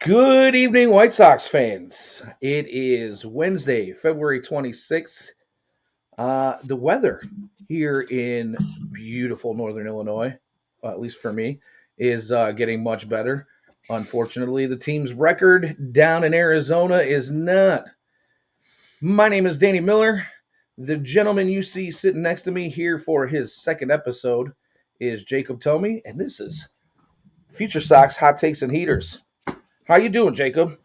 Good evening, White Sox fans. It is Wednesday, February 26th. The weather here in beautiful Northern Illinois, at least for me, is getting much better. Unfortunately, the team's record down in Arizona is not. My name is Danny Miller. The gentleman you see sitting next to me here for his second episode is Jacob Thome, and this is FutureSox Hot Takes and Heaters. How you doing, Jacob?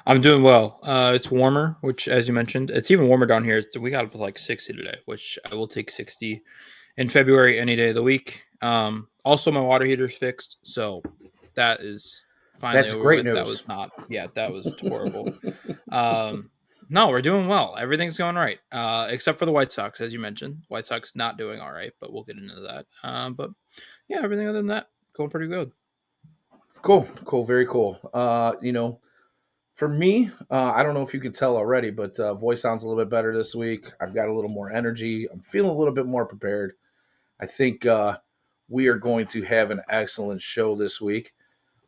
I'm doing well. It's warmer, which, as you mentioned, it's even warmer down here. We got up to like 60 today, which I will take 60 in February any day of the week. Also, my water heater's fixed, so that is finally That's over great with. That was news. not, yeah, that was horrible. No, we're doing well. Everything's going right, except for the White Sox, as you mentioned. White Sox not doing all right, but we'll get into that. But yeah, everything other than that going pretty good. Cool, very cool. For me, I don't know if you can tell already, but voice sounds a little bit better this week. I've got a little more energy. I'm feeling a little bit more prepared. I think we are going to have an excellent show this week.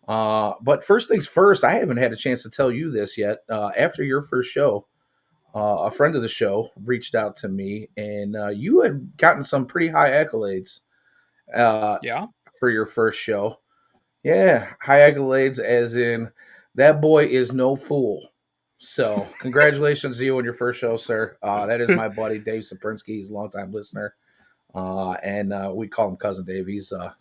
But first things first, I haven't had a chance to tell you this yet. After your first show, a friend of the show reached out to me, and you had gotten some pretty high accolades uh, Yeah. for your first show. Yeah, high accolades, as in that boy is no fool. So, congratulations to you on your first show, sir. That is my buddy Dave Saprinsky. He's a longtime listener, and we call him Cousin Dave. He's a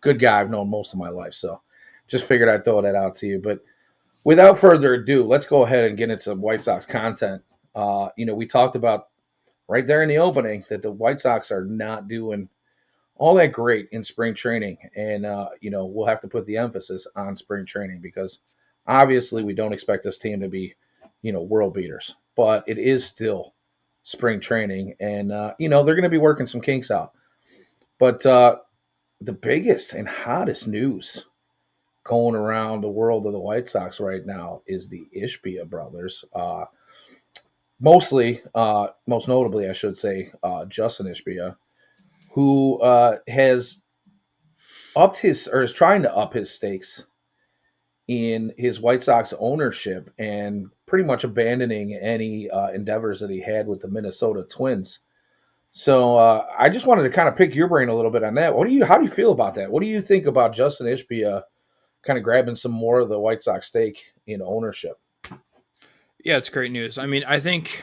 good guy. I've known most of my life, so just figured I'd throw that out to you. But without further ado, let's go ahead and get into some White Sox content. We talked about right there in the opening that the White Sox are not doing all that great in spring training. And, we'll have to put the emphasis on spring training because obviously we don't expect this team to be, world beaters, but it is still spring training. And, they're going to be working some kinks out. But the biggest and hottest news going around the world of the White Sox right now is the Ishbia brothers. Most notably, I should say, Justin Ishbia, who has upped his or is trying to up his stakes in his White Sox ownership and pretty much abandoning any endeavors that he had with the Minnesota Twins. So I just wanted to kind of pick your brain a little bit on that. How do you feel about that? What do you think about Justin Ishbia kind of grabbing some more of the White Sox stake in ownership? Yeah, it's great news. I mean, I think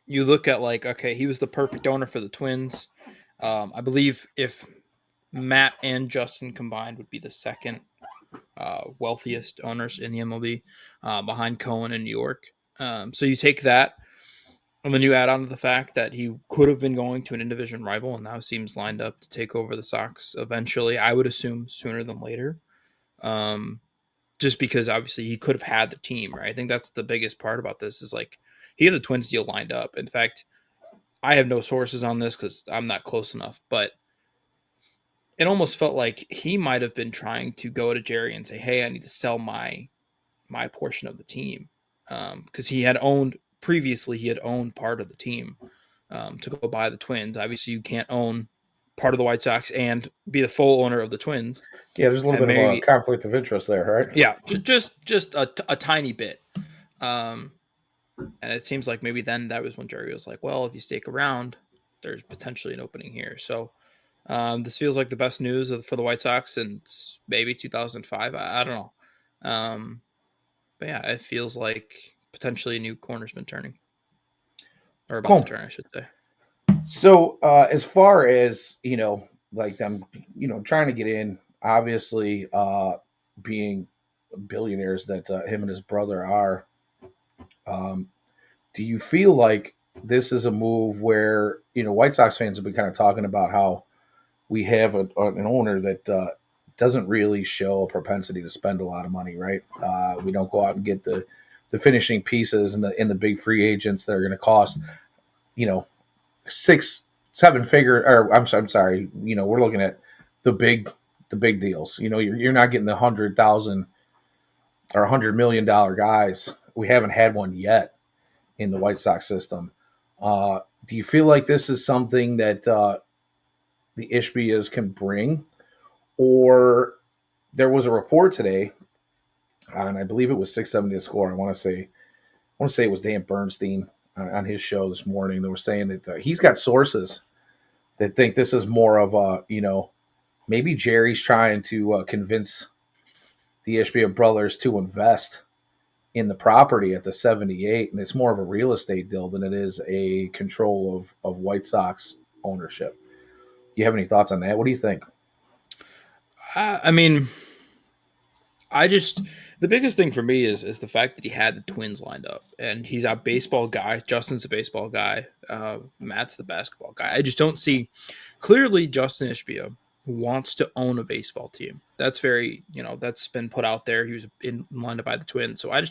you look at okay, he was the perfect owner for the Twins. I believe if Matt and Justin combined would be the second wealthiest owners in the MLB, behind Cohen in New York. So you take that, and then you add on to the fact that he could have been going to an in-division rival, and now seems lined up to take over the Sox eventually. I would assume sooner than later. Um, just because obviously he could have had the team, right? I think that's the biggest part about this is he had the Twins deal lined up. In fact, I have no sources on this because I'm not close enough, but it almost felt like he might have been trying to go to Jerry and say, "Hey, I need to sell my portion of the team," because he had owned previously. He had owned part of the team to go buy the Twins. Obviously, you can't own part of the White Sox and be the full owner of the Twins. Yeah, there's a little And bit of a maybe, conflict of interest there, right? yeah, just a tiny bit. Um, and it seems like maybe then that was when Jerry was like, "Well, if you stick around, there's potentially an opening here." So this feels like the best news for the White Sox since maybe 2005. I don't know. But yeah, it feels like potentially a new corner's been turning, or about to Cool. turn, I should say. So, as far as like them, trying to get in, obviously, being billionaires that him and his brother are, um, do you feel like this is a move where White Sox fans have been kind of talking about how we have an owner that doesn't really show a propensity to spend a lot of money, right? We don't go out and get the finishing pieces and the big free agents that are going to cost, you know, six, seven figure, or I'm sorry, we're looking at the big deals. You're not getting the 100,000 or $100 million guys. We haven't had one yet in the White Sox system. Do you feel like this is something that the Ishbias can bring, or there was a report today and I believe it was 670 to score. I want to say it was Dan Bernstein on his show this morning. They were saying that he's got sources that think this is more of a, maybe Jerry's trying to convince the Ishbia brothers to invest in the property at the 78, and it's more of a real estate deal than it is a control of White Sox ownership. You have any thoughts on that? What do you think? I mean, I just the biggest thing for me is the fact that he had the Twins lined up, and he's a baseball guy. Justin's a baseball guy. Matt's the basketball guy. I just don't see clearly Justin Ishbia wants to own a baseball team. That's very that's been put out there. He was lined up by the Twins, so I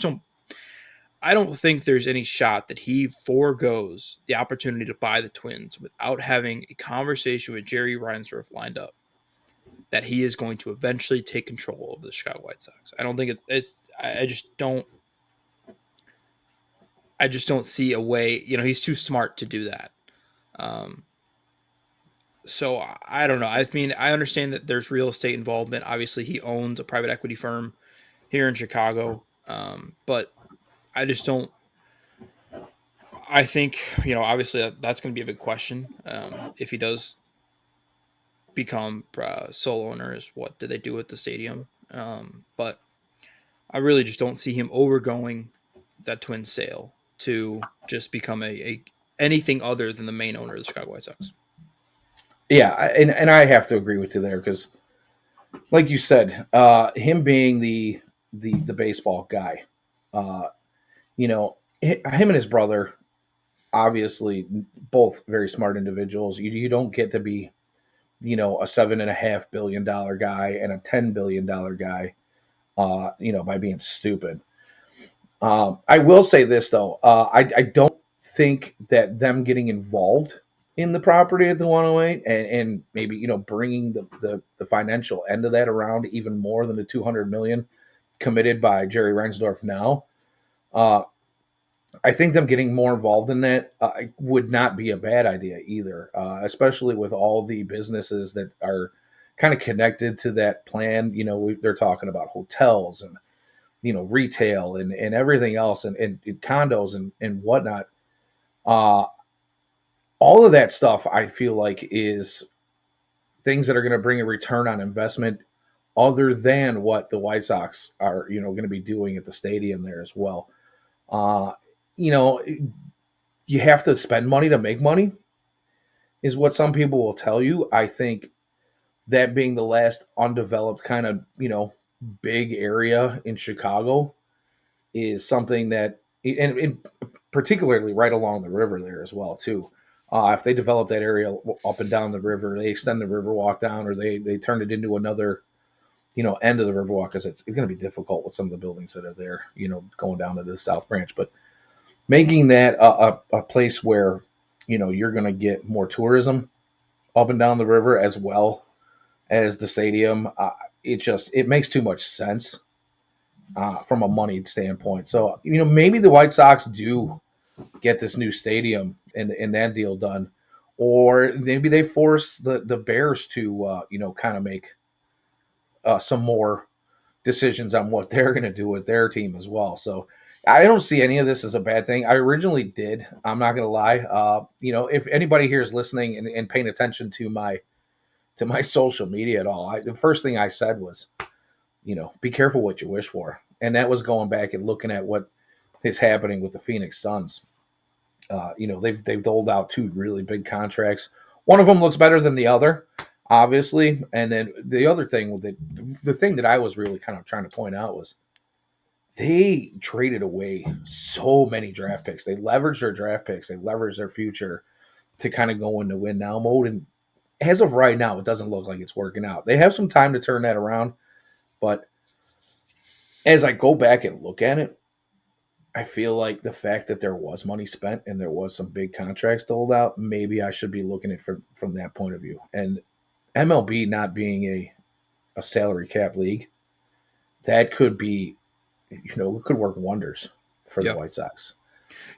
don't think there's any shot that he foregoes the opportunity to buy the Twins without having a conversation with Jerry Reinsdorf lined up that he is going to eventually take control of the Chicago White Sox. I don't think it's. I just don't see a way. He's too smart to do that. Um, so I don't know. I mean, I understand that there's real estate involvement. Obviously, he owns a private equity firm here in Chicago. But I just don't. I think obviously that's going to be a big question if he does become sole owner. Is what do they do with the stadium? But I really just don't see him overgoing that twin sale to just become a anything other than the main owner of the Chicago White Sox. Yeah, and I have to agree with you there because, like you said, him being the baseball guy, uh, him and his brother, obviously both very smart individuals. You don't get to be a $7.5 billion guy and a $10 billion guy, by being stupid. I will say this though, I don't think that them getting involved in the property at the 108 and maybe bringing the financial end of that around even more than the 200 million committed by Jerry Reinsdorf now. Uh, I think them getting more involved in that would not be a bad idea either, especially with all the businesses that are kind of connected to that plan. They're talking about hotels and retail and everything else and condos and whatnot. Uh, all of that stuff I feel like is things that are going to bring a return on investment other than what the White Sox are going to be doing at the stadium there as well. Uh, you know, you have to spend money to make money is what some people will tell you. I think that being the last undeveloped kind of big area in Chicago is something that, and particularly right along the river there as well too. If they develop that area up and down the river, they extend the Riverwalk down, or they turn it into another end of the Riverwalk, because it's going to be difficult with some of the buildings that are there, going down to the South Branch. But making that a place where you're going to get more tourism up and down the river as well as the stadium, it makes too much sense from a money standpoint. So maybe the White Sox do get this new stadium and that deal done, or maybe they force the Bears to kind of make some more decisions on what they're going to do with their team as well. So I don't see any of this as a bad thing. I originally did. I'm not going to lie. If anybody here is listening and paying attention to my social media at all, the first thing I said was, be careful what you wish for, and that was going back and looking at what is happening with the Phoenix Suns. They've doled out two really big contracts. One of them looks better than the other, obviously, and then the other thing, the thing that I was really kind of trying to point out was they traded away so many draft picks. They leveraged their draft picks. They leveraged their future to kind of go into win now mode. And as of right now, it doesn't look like it's working out. They have some time to turn that around, but as I go back and look at it, I feel like the fact that there was money spent and there was some big contracts doled out, maybe I should be looking at it from that point of view. And MLB not being a salary cap league, that could be, it could work wonders for the Yeah. White Sox.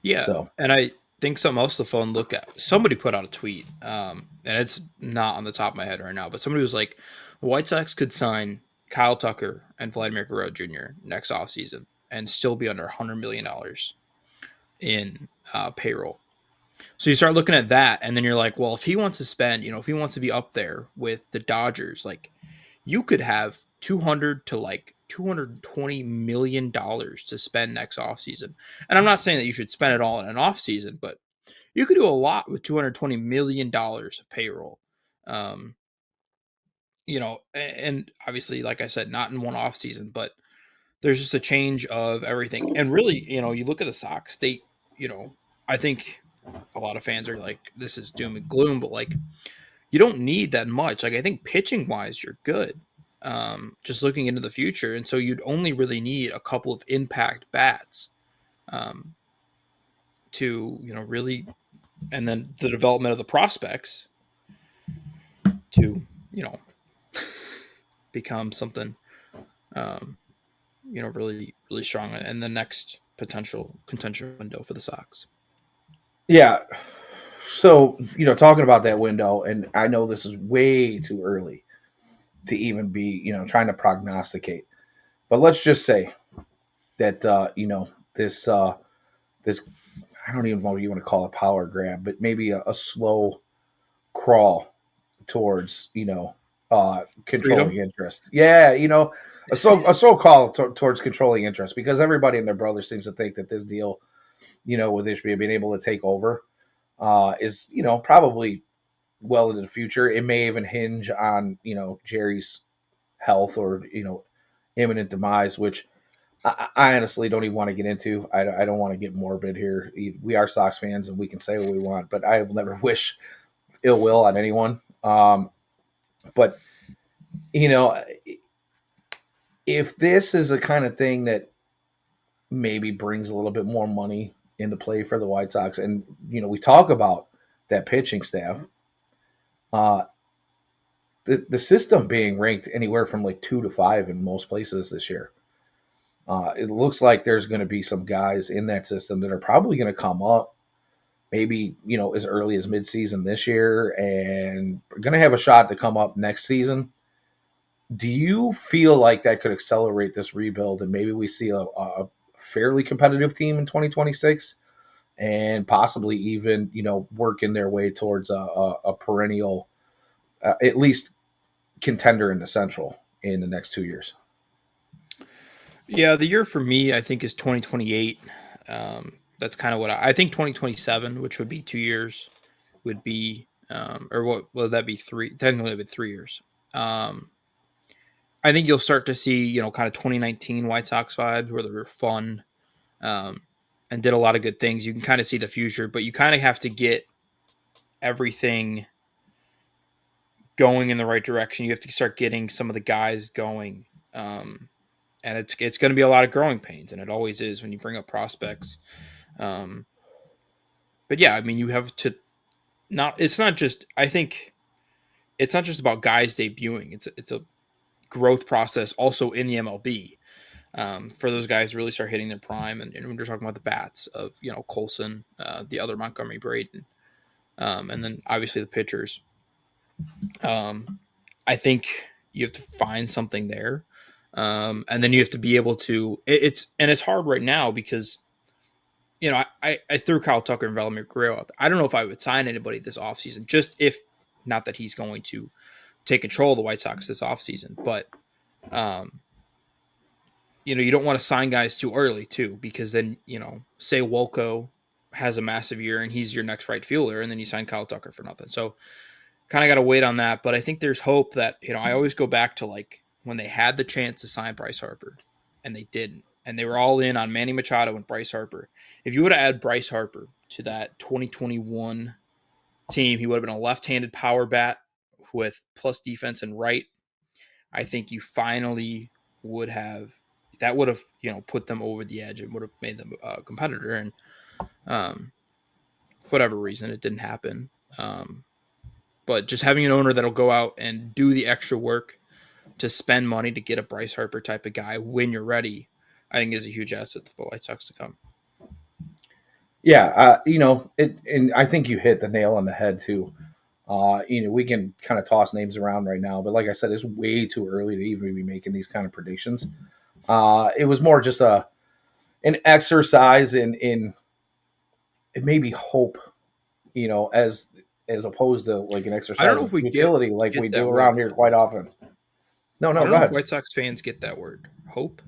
Yeah. So, And I think something else to phone look at. Somebody put out a tweet, and it's not on the top of my head right now, but somebody was like, the White Sox could sign Kyle Tucker and Vladimir Guerrero Jr. next offseason and still be under $100 million in payroll. So you start looking at that, and then you're like, well, if he wants to spend, if he wants to be up there with the Dodgers, like you could have 200 to like $220 million to spend next offseason. And I'm not saying that you should spend it all in an offseason, but you could do a lot with $220 million of payroll. And obviously, like I said, not in one offseason, but there's just a change of everything. And really, you look at the Sox, I think a lot of fans are like, this is doom and gloom, but like, you don't need that much. Like, I think pitching wise, you're good. Just looking into the future. And so you'd only really need a couple of impact bats um, to, really, and then the development of the prospects to, become something, um, really, really strong in the next potential contention window for the Sox. Yeah. So, talking about that window, and I know this is way too early to even be, trying to prognosticate. But let's just say that, this, I don't even know what you want to call a power grab, but maybe a slow crawl towards, controlling Freedom. interest. Yeah, a slow call towards controlling interest, because everybody and their brother seems to think that this deal, with Ishbia being able to take over, is, probably well into the future. It may even hinge on, Jerry's health or, imminent demise, which I honestly don't even want to get into. I don't want to get morbid here. We are Sox fans and we can say what we want, but I will never wish ill will on anyone. But, you know, if this is a kind of thing that maybe brings a little bit more money into play for the White Sox, and, we talk about that pitching staff, uh, the system being ranked anywhere from like 2 to 5 in most places this year. It looks like there's going to be some guys in that system that are probably going to come up, maybe as early as midseason this year, and are going to have a shot to come up next season. Do you feel like that could accelerate this rebuild, and maybe we see a fairly competitive team in 2026, and possibly even working their way towards a perennial, at least contender in the Central in the next 2 years? Yeah, the year for me, I think, is 2028. That's kind of what I think. 2027, which would be 2 years, would be, or what would that be? Three, technically, it'd be 3 years. Um, I think you'll start to see, kind of 2019 White Sox vibes where they were fun, um, and did a lot of good things. You can kind of see the future, but you kind of have to get everything going in the right direction. You have to start getting some of the guys going. And it's going to be a lot of growing pains, and it always is when you bring up prospects. Um, but yeah, I mean, you have to not. It's not just. I think it's not just about guys debuting. It's a growth process also in the MLB, for those guys to really start hitting their prime. And when you're talking about the bats of Colson, the other Montgomery Braden, and then obviously the pitchers. I think you have to find something there. And then you have to be able to. It's hard right now because I threw Kyle Tucker and Vladimir Guerrero out there. I don't know if I would sign anybody this offseason, just if not that he's going to take control of the White Sox this offseason. But, um, you don't want to sign guys too early, too, because then, say Wolko has a massive year and he's your next right fielder, and then you sign Kyle Tucker for nothing. So, kind of got to wait on that. But I think there's hope that, I always go back to like when they had the chance to sign Bryce Harper and they didn't. And they were all in on Manny Machado and Bryce Harper. If you would have added Bryce Harper to that 2021 team, he would have been a left-handed power bat with plus defense and right. I think you finally would have that would have put them over the edge and would have made them a competitor. And for whatever reason, it didn't happen. But just having an owner that'll go out and do the extra work to spend money to get a Bryce Harper type of guy when you're ready, I think is a huge asset for the White Sox to come. Yeah, and I think you hit the nail on the head too. We can kind of toss names around right now, but like I said, it's way too early to even be making these kind of predictions. It was more just an exercise in maybe hope, as opposed to like an I don't exercise know of if we futility like we get do that word around with here the quite White often. Sox. No, I no, don't go know if ahead. White Sox fans get that word. Hope.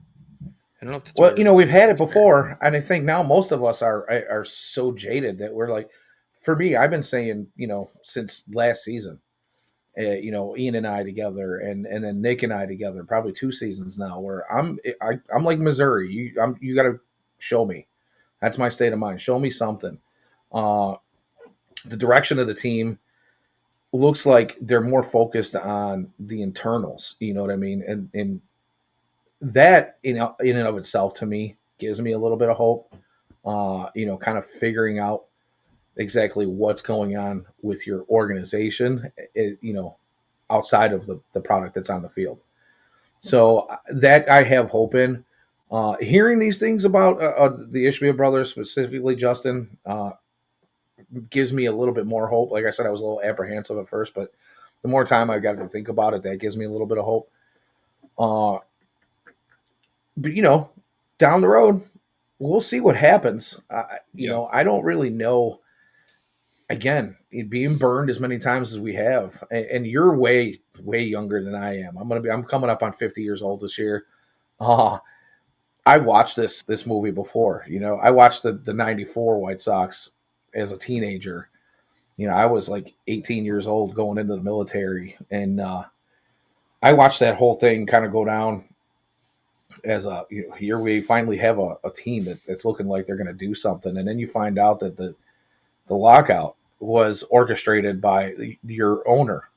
I don't know if that's a Well, word that's we've really had it transparent. before, and I think now most of us are so jaded that we're like, for me, I've been saying, since last season, Ian and I together, and then Nick and I together, probably 2 seasons now, where I'm like Missouri. You got to show me. That's my state of mind. Show me something. Uh, the direction of the team looks like they're more focused on the internals. You know what I mean? And that in and of itself to me gives me a little bit of hope. Kind of figuring out exactly what's going on with your organization. Outside of the product that's on the field. So that I have hope in. Hearing these things about the Ishmael brothers, specifically Justin, gives me a little bit more hope. Like I said, I was a little apprehensive at first, but the more time I've got to think about it, that gives me a little bit of hope. Uh, but down the road, we'll see what happens. Yeah. I don't really know. Again, being burned as many times as we have, and you're way younger than I am. I'm coming up on 50 years old this year. Uh, I've watched this movie before. I watched the '94 White Sox as a teenager. I was like 18 years old going into the military, and I watched that whole thing kind of go down as here we finally have a team that's looking like they're going to do something, and then you find out that the lockout was orchestrated by your owner,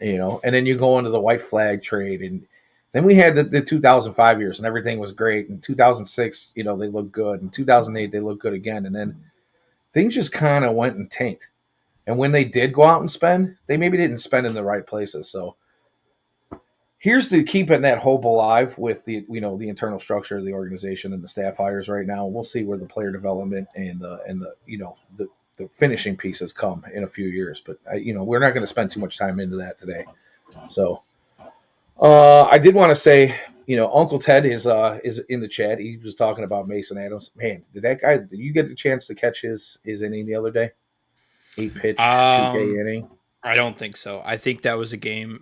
and then you go into the white flag trade, and then we had the 2005 years, and everything was great. In 2006, they looked good. In 2008, they looked good again, and then things just kind of went and tanked. And when they did go out and spend, they maybe didn't spend in the right places. So here's to keeping that hope alive with the internal structure of the organization and the staff hires right now. We'll see where the player development and the the finishing pieces come in a few years. But we're not going to spend too much time into that today. So I did want to say, Uncle Ted is in the chat. He was talking about Mason Adams. Man, did you get the chance to catch his inning the other day? 8 pitch, 2K Um, inning. I don't think so. I think that was a game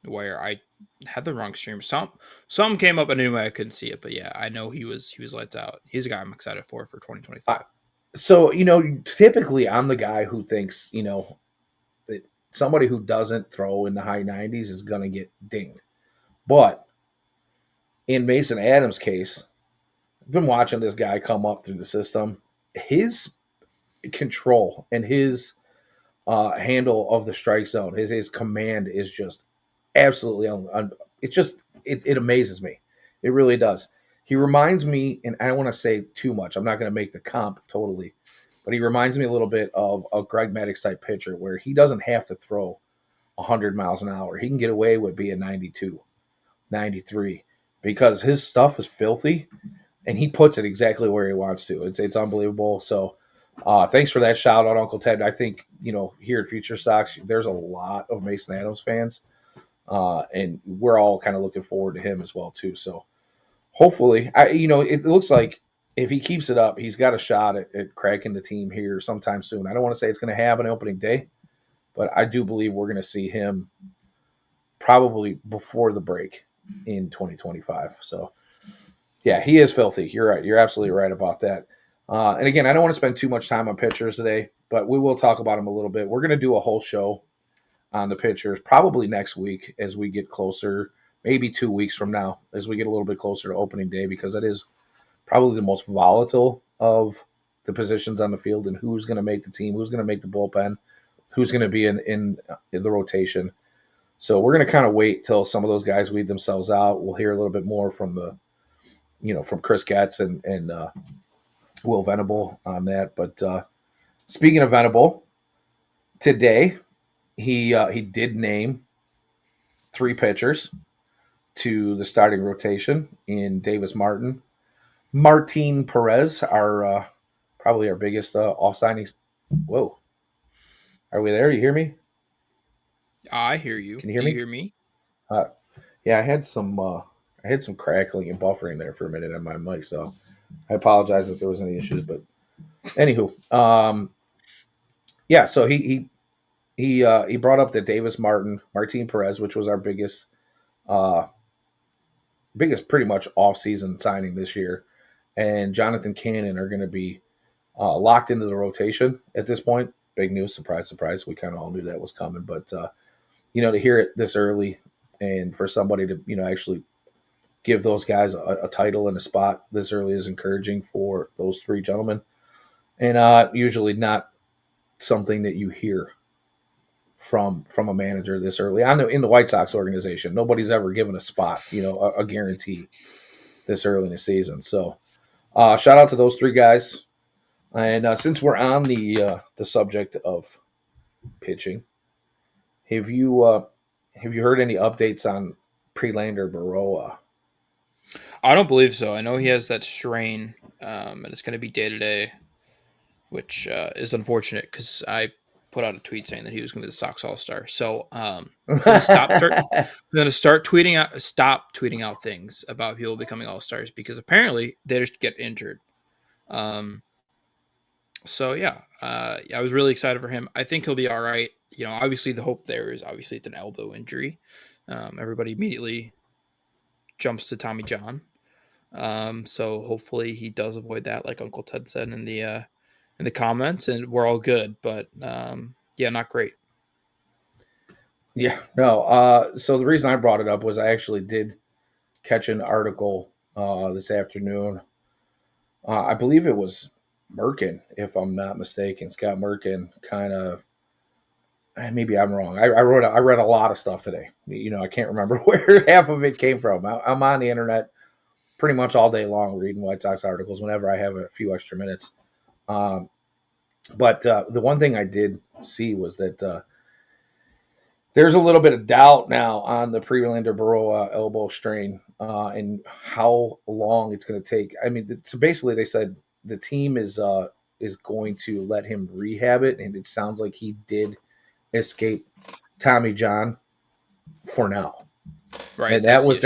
where I had the wrong stream. Some came up anyway. I couldn't see it, but yeah, I know he was lights out. He's a guy I'm excited for I, 2025. so typically I'm the guy who thinks that somebody who doesn't throw in the high 90s is going to get dinged. But in Mason Adams' case, I've been watching this guy come up through the system. His control and his handle of the strike zone, his command is just absolutely it amazes me. It really does. He reminds me, and I don't want to say too much. I'm not going to make the comp totally, but he reminds me a little bit of a Greg Maddux type pitcher where he doesn't have to throw 100 miles an hour. He can get away with being 92, 93 because his stuff is filthy and he puts it exactly where he wants to. It's unbelievable. So thanks for that shout out, Uncle Ted. I think here at Future Sox, there's a lot of Mason Adams fans, and we're all kind of looking forward to him as well too. So hopefully, it looks like if he keeps it up, he's got a shot at cracking the team here sometime soon. I don't want to say it's going to happen opening day, but I do believe we're going to see him probably before the break in 2025. So yeah, he is filthy. You're right. You're absolutely right about that. And again, I don't want to spend too much time on pitchers today, but we will talk about them a little bit. We're going to do a whole show on the pitchers probably next week as we get closer, maybe 2 weeks from now, as we get a little bit closer to opening day, because that is probably the most volatile of the positions on the field and who's going to make the team, who's going to make the bullpen, who's going to be in the rotation. So we're going to kind of wait till some of those guys weed themselves out. We'll hear a little bit more from from Chris Getz and Will Venable on that. But speaking of Venable, today he did name 3 pitchers to the starting rotation in Davis Martin Perez, our probably our biggest off signings. Whoa, Are we there? You hear me? I hear you. Can you hear Do you me? hear me? Uh, yeah, I had some crackling and buffering there for a minute on my mic, so I apologize if there was any issues. But anywho, yeah. So he brought up that Martin Perez, which was our uh, biggest pretty much off season signing this year, and Jonathan Cannon are going to be locked into the rotation at this point. Big news, surprise, surprise. We kind of all knew that was coming, but to hear it this early and for somebody to actually give those guys a title and a spot this early is encouraging for those three gentlemen, and usually not something that you hear from a manager this early. I know in the White Sox organization, nobody's ever given a spot, a guarantee this early in the season. So shout out to those three guys. And since we're on the subject of pitching, have you heard any updates on Prelander Baroa? I don't believe so. I know he has that strain, and it's going to be day to day, which is unfortunate because I put out a tweet saying that he was going to be the Sox All Star. So I'm going to I'm going to stop tweeting out things about people becoming All Stars because apparently they just get injured. Um, so yeah, I was really excited for him. I think he'll be all right. Obviously the hope there is obviously it's an elbow injury. Everybody immediately jumps to Tommy John. So hopefully he does avoid that, like Uncle Ted said in the comments, and we're all good. But yeah, not great. Yeah, no. So the reason I brought it up was I actually did catch an article this afternoon. I believe it was Merkin, if I'm not mistaken. Scott Merkin, kind of. Maybe I'm wrong. I read a lot of stuff today. I can't remember where half of it came from. I'm on the internet pretty much all day long reading White Sox articles whenever I have a few extra minutes. Um, but the one thing I did see was that there's a little bit of doubt now on the Prelander Baroa elbow strain and how long it's going to take. I mean, so basically they said the team is going to let him rehab it, and it sounds like he did escape Tommy John for now. Right. And That's the issue.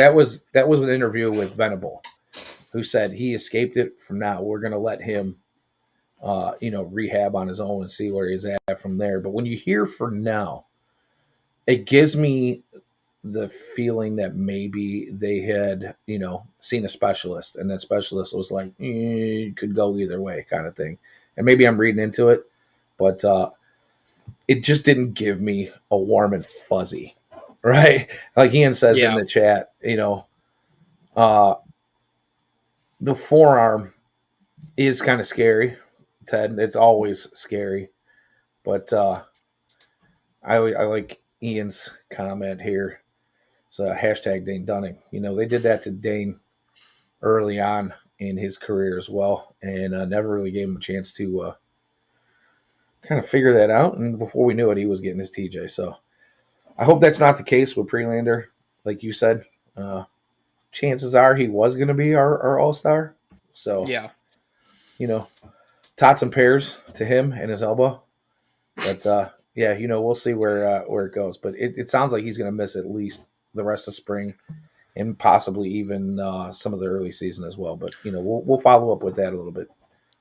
that was an interview with Venable, who said he escaped it from now. We're going to let him, rehab on his own and see where he's at from there. But when you hear for now, it gives me the feeling that maybe they had, seen a specialist, and that specialist was like, could go either way, kind of thing. And maybe I'm reading into it, but it just didn't give me a warm and fuzzy, right? Like Ian says in Yeah. the chat, uh, the forearm is kind of scary, Ted. It's always scary, but I like Ian's comment here. It's hashtag Dane Dunning. They did that to Dane early on in his career as well, and never really gave him a chance to kind of figure that out. And before we knew it, he was getting his TJ. So I hope that's not the case with Prelander. Like you said, chances are he was going to be our All Star. So, Yeah. you know, tots and pairs to him and his elbow. But yeah, we'll see where it goes. But it sounds like he's going to miss at least the rest of spring and possibly even some of the early season as well. But we'll follow up with that a little bit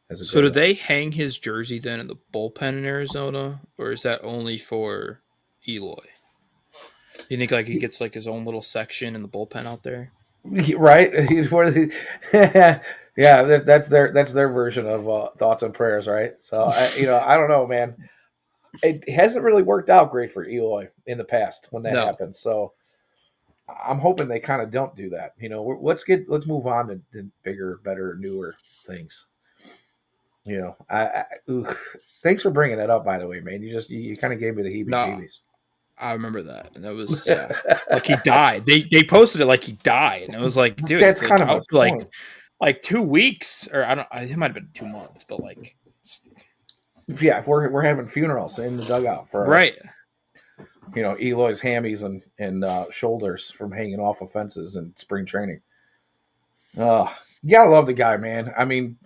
as it So goes do on. they hang his jersey then in the bullpen in Arizona, or is that only for Eloy? Do you think like he gets like his own little section in the bullpen out there? Right? He's one of the, yeah. That's their version of thoughts and prayers, right? So I don't know, man. It hasn't really worked out great for Eloy in the past when that No. happens. So I'm hoping they kind of don't do that. Let's move on to bigger, better, newer things. Thanks for bringing that up, by the way, man. You kind of gave me the No. heebie-jeebies. I remember that. And that was yeah. Like he died. They posted it like he died. And it was like, dude, That's he's like kind of my out for point. like 2 weeks. Or I don't it might have been 2 months, but like Yeah, we're having funerals in the dugout for right. Eloy's hammies and shoulders from hanging off of fences in spring training. You gotta love the guy, man. I mean,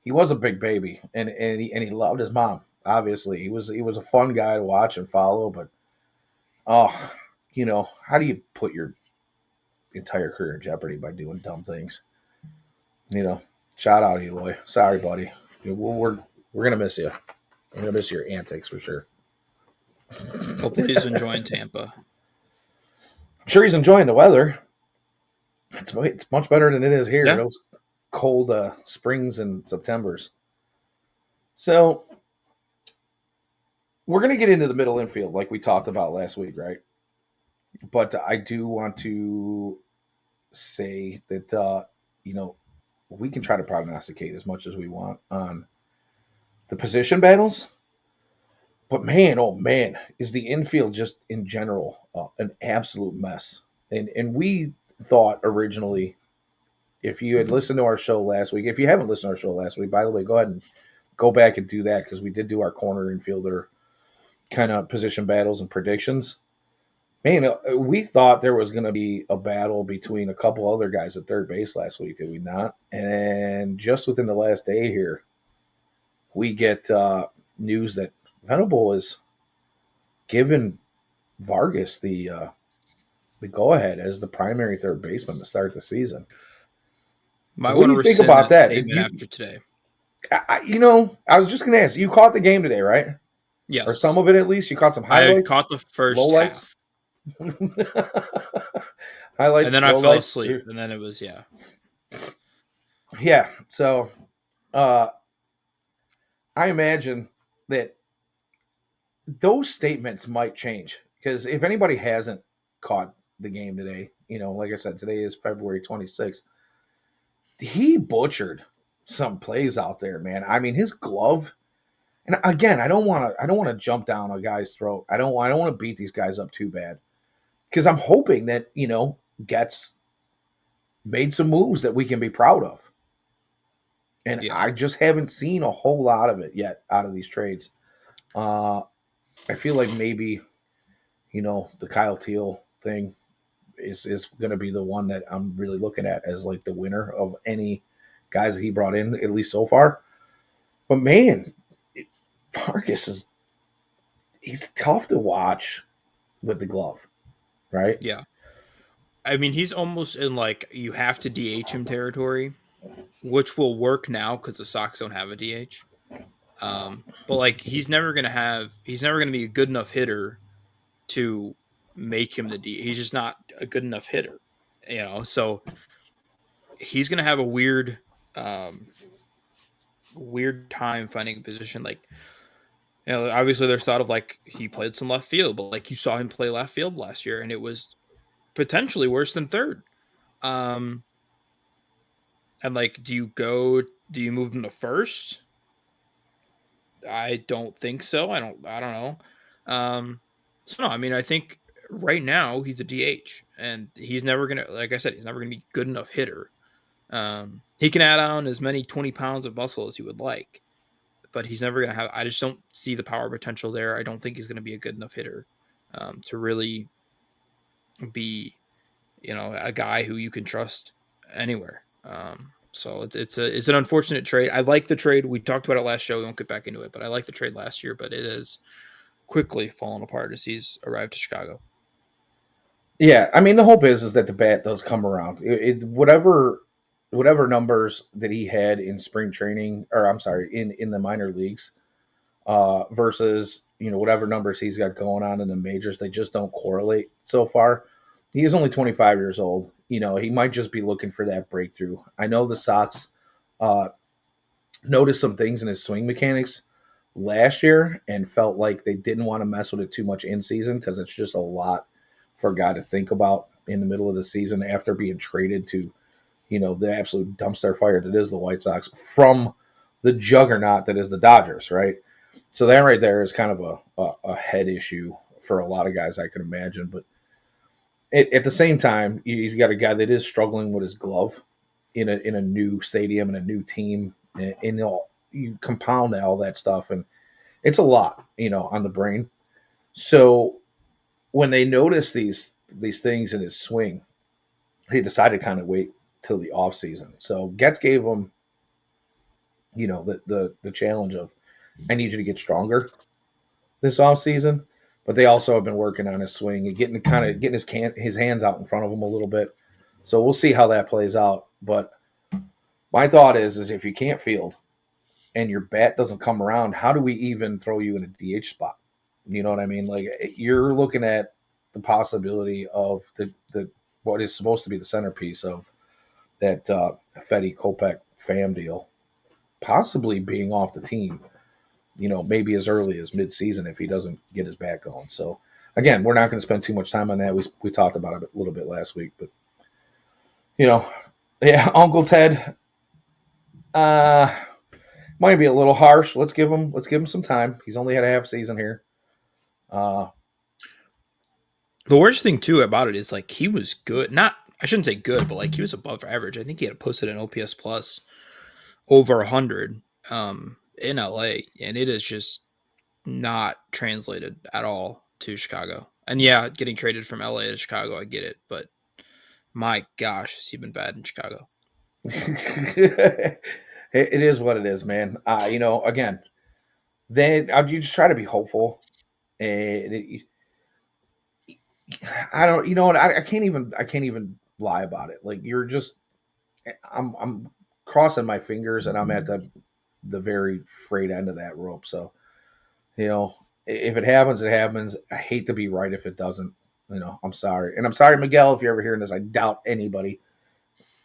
he was a big baby, and he loved his mom. Obviously, he was a fun guy to watch and follow, but oh, how do you put your entire career in jeopardy by doing dumb things? You know, shout out Eloy. Sorry, buddy. We're gonna miss you. We're gonna miss your antics for sure. Hopefully, he's enjoying Tampa. I'm sure he's enjoying the weather. It's much better than it is here. Yeah. Those cold springs and Septembers. So we're gonna get into the middle infield like we talked about last week, right? But I do want to say that we can try to prognosticate as much as we want on the position battles. But man, oh man, is the infield just in general an absolute mess? And we thought originally, if you had listened to our show last week, if you haven't listened to our show last week, by the way, go ahead and go back and do that because we did do our corner infielder kind of position battles and predictions. Man, we thought there was going to be a battle between a couple other guys at third base last week, did we not? And just within the last day here, we get news that Venable is giving Vargas the go ahead as the primary third baseman to start the season. Might What want do to you think rescind about that? Did statement you? after today. I was just going to ask. You caught the game today, right? Or some Yes. of it at least. You caught some I highlights, caught the first lowlights, half. And highlights, then I fell lowlights. asleep. And then it was, yeah. Yeah. So uh, I imagine that those statements might change because if anybody hasn't caught the game today, like I said, today is February 26th. He butchered some plays out there, man. I mean, his glove. And again, I don't want to jump down a guy's throat. I don't want to beat these guys up too bad because I'm hoping that gets made some moves that we can be proud of. And Yeah. I just haven't seen a whole lot of it yet out of these trades. Uh, I feel like maybe the Kyle Teal thing is going to be the one that I'm really looking at as like the winner of any guys that he brought in at least so far. But man, Vargas he's tough to watch with the glove, right? Yeah. I mean, he's almost in like you have to DH him territory, which will work now because the Sox don't have a DH. But like he's never gonna be a good enough hitter to make him the DH. He's just not a good enough hitter, So he's gonna have a um, weird time finding a position. Like, obviously there's thought of like he played some left field, but like you saw him play left field last year, and it was potentially worse than third. And like, do you move him to first? I don't think so. I don't know. So no, I mean, I think right now he's a DH, and he's never gonna, like I said, he's never gonna be good enough hitter. He can add on as many 20 pounds of muscle as he would like, but he's never gonna have. I just don't see the power potential there. I don't think he's gonna be a good enough hitter to really be, a guy who you can trust anywhere. So it's an unfortunate trade. I like the trade. We talked about it last show. We won't get back into it, but I like the trade last year. But it has quickly fallen apart as he's arrived to Chicago. Yeah, I mean the hope is that the bat does come around. Whatever numbers that he had in spring training, or I'm sorry, in the minor leagues, versus whatever numbers he's got going on in the majors, they just don't correlate so far. He is only 25 years old. He might just be looking for that breakthrough. I know the Sox uh, noticed some things in his swing mechanics last year and felt like they didn't want to mess with it too much in season because it's just a lot for a guy to think about in the middle of the season after being traded to, the absolute dumpster fire that is the White Sox from the juggernaut that is the Dodgers, right? So that right there is kind of a head issue for a lot of guys, I can imagine. But at the same time, he's got a guy that is struggling with his glove in a new stadium and a new team, and you compound all that stuff, and it's a lot, on the brain. So when they noticed these things in his swing, he decided to kind of wait till the off season. So Getz gave him, the challenge of I need you to get stronger this offseason. But they also have been working on his swing and getting his hands out in front of him a little bit. So we'll see how that plays out. But my thought is if you can't field and your bat doesn't come around, how do we even throw you in a DH spot? You know what I mean? Like you're looking at the possibility of the what is supposed to be the centerpiece of that Fetty Kopech fam deal, possibly being off the team. You know, maybe as early as mid-season if he doesn't get his back going. So again, we're not going to spend too much time on that. We talked about it a little bit last week, but you know, yeah, Uncle Ted uh, might be a little harsh. Let's give him some time. He's only had a half season here. Uh, The worst thing too about it is like he was good. Not I shouldn't say good, but like he was above average. I think he had posted an OPS plus over 100 in LA, and it is just not translated at all to Chicago. And yeah, getting traded from LA to Chicago, I get it, but my gosh, has he been bad in Chicago? it is what it is, man. You know, again, then you just try to be hopeful, and I don't, you know what? I can't even lie about it. Like you're just, I'm crossing my fingers, and I'm at the very frayed end of that rope. So you know, if it happens, it happens. I hate to be right if it doesn't. You know, I'm sorry, and I'm sorry, Miguel, if you're ever hearing this. I doubt anybody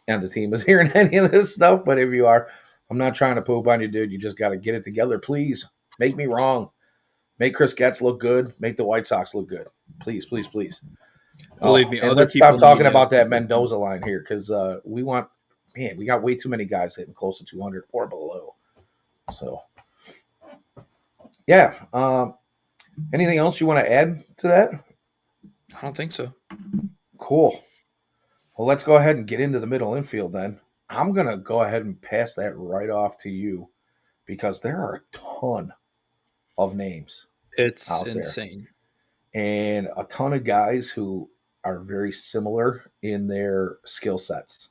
on the team is hearing any of this stuff, but if you are, I'm not trying to poop on you, dude. You just got to get it together, please. Make me wrong. Make Chris Getz look good. Make the White Sox look good. Please, please, please. Believe Oh, me, and other let's people stop need talking to. about that Mendoza line here because we got way too many guys hitting close to 200 or below. So, yeah. Anything else you want to add to that? I don't think so. Cool. Well, let's go ahead and get into the middle infield then. I'm going to go ahead and pass that right off to you because there are a ton of names It's out there insane. and a ton of guys who are very similar in their skill sets.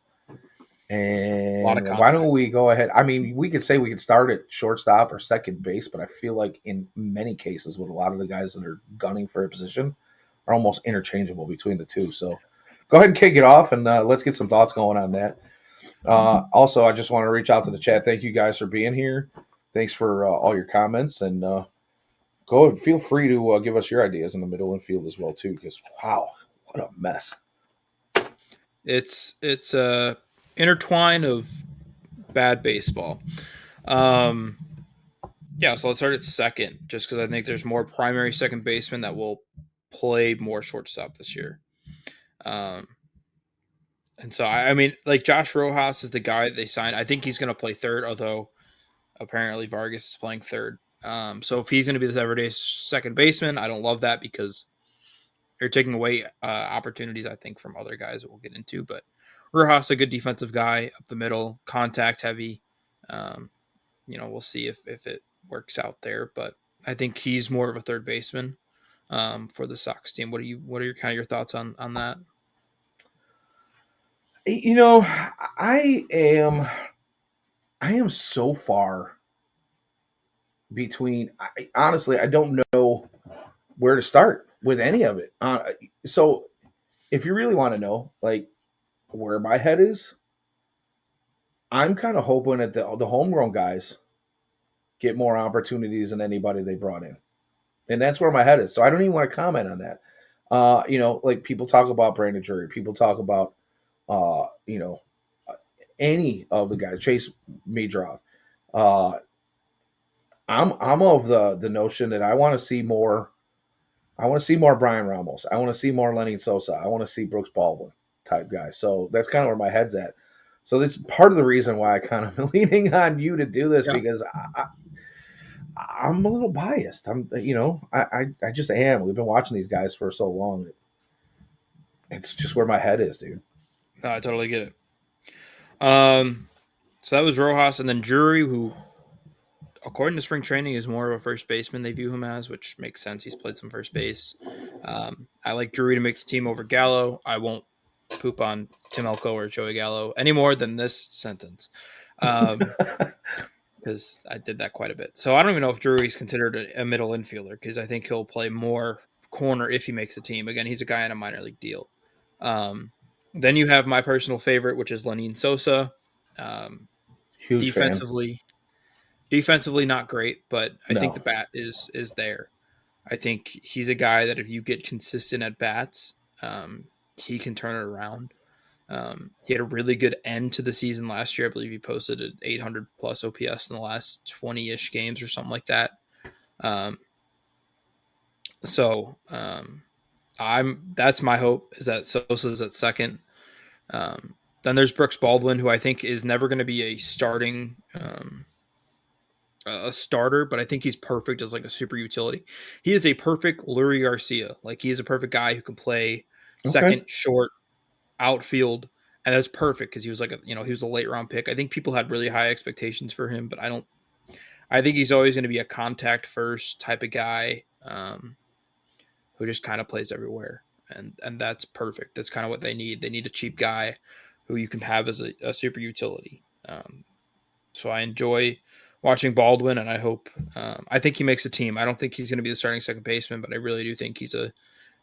A lot of And why don't contact. we go ahead? I mean, we could say we could start at shortstop or second base, but I feel like in many cases, with a lot of the guys that are gunning for a position, are almost interchangeable between the two. So go ahead and kick it off, and let's get some thoughts going on that. Also, I just want to reach out to the chat. Thank you guys for being here. Thanks for all your comments, and go and feel free to give us your ideas in the middle infield as well too. Because wow, what a mess! It's a intertwine of bad baseball. Um, yeah, so let's start at second, just because I think there's more primary second baseman that will play more shortstop this year. Um, and so I mean, like Josh Rojas is the guy they signed. I think he's going to play third, although apparently Vargas is playing third. So if he's going to be the everyday second baseman, I don't love that because they're taking away opportunities, I think, from other guys that we'll get into. But Rojas, a good defensive guy up the middle, contact heavy. Um, we'll see if it works out there. But I think he's more of a third baseman for the Sox team. What are your kind of your thoughts on that? You know, I am I am so far between. Honestly, I don't know where to start with any of it. So if you really want to know, like where my head is, I'm kind of hoping that the homegrown guys get more opportunities than anybody they brought in, and that's where my head is. So I don't even want to comment on that. Like people talk about Brandon Drury, people talk about, uh, you know, any of the guys, Chase Meadroth. Uh, I'm of the notion that I want to see more. I want to see more Brian Ramos. I want to see more Lenny Sosa. I want to see Brooks Baldwin type guys. So that's kind of where my head's at. So this is part of the reason why I kind of am leaning on you to do this Yeah, because I'm a little biased. I just am. We've been watching these guys for so long. It's just where my head is, dude. no, I totally get it. Um, so that was Rojas, and then Drury, who according to spring training, is more of a first baseman they view him as, which makes sense. He's played some first base. I like Drury to make the team over Gallo. I won't poop on Tim Elko or Joey Gallo any more than this sentence. Um, because I did that quite a bit. So I don't even know if Drury's considered a middle infielder because I think he'll play more corner if he makes the team. Again, he's a guy on a minor league deal. Um, then you have my personal favorite, which is Lenyn Sosa. Um, Huge fan. defensively, defensively not great, but I think No. the bat is there. I think he's a guy that if you get consistent at bats, he can turn it around. He had a really good end to the season last year. I believe he posted an 800 plus OPS in the last 20-ish games or something like that. Um, so that's my hope is that Sosa's at second. Then there's Brooks Baldwin, who I think is never going to be a starter, but I think he's perfect as like a super utility. He is a perfect Lurie Garcia. Like he is a perfect guy who can play Okay. second, short, outfield, and that's perfect because he was like he was a late round pick. I think people had really high expectations for him, but I don't. I think he's always going to be a contact first type of guy who just kind of plays everywhere, and that's perfect. That's kind of what they need. They need a cheap guy who you can have as a super utility. So I enjoy watching Baldwin, and I hope I think he makes a team. I don't think he's going to be the starting second baseman, but I really do think he's a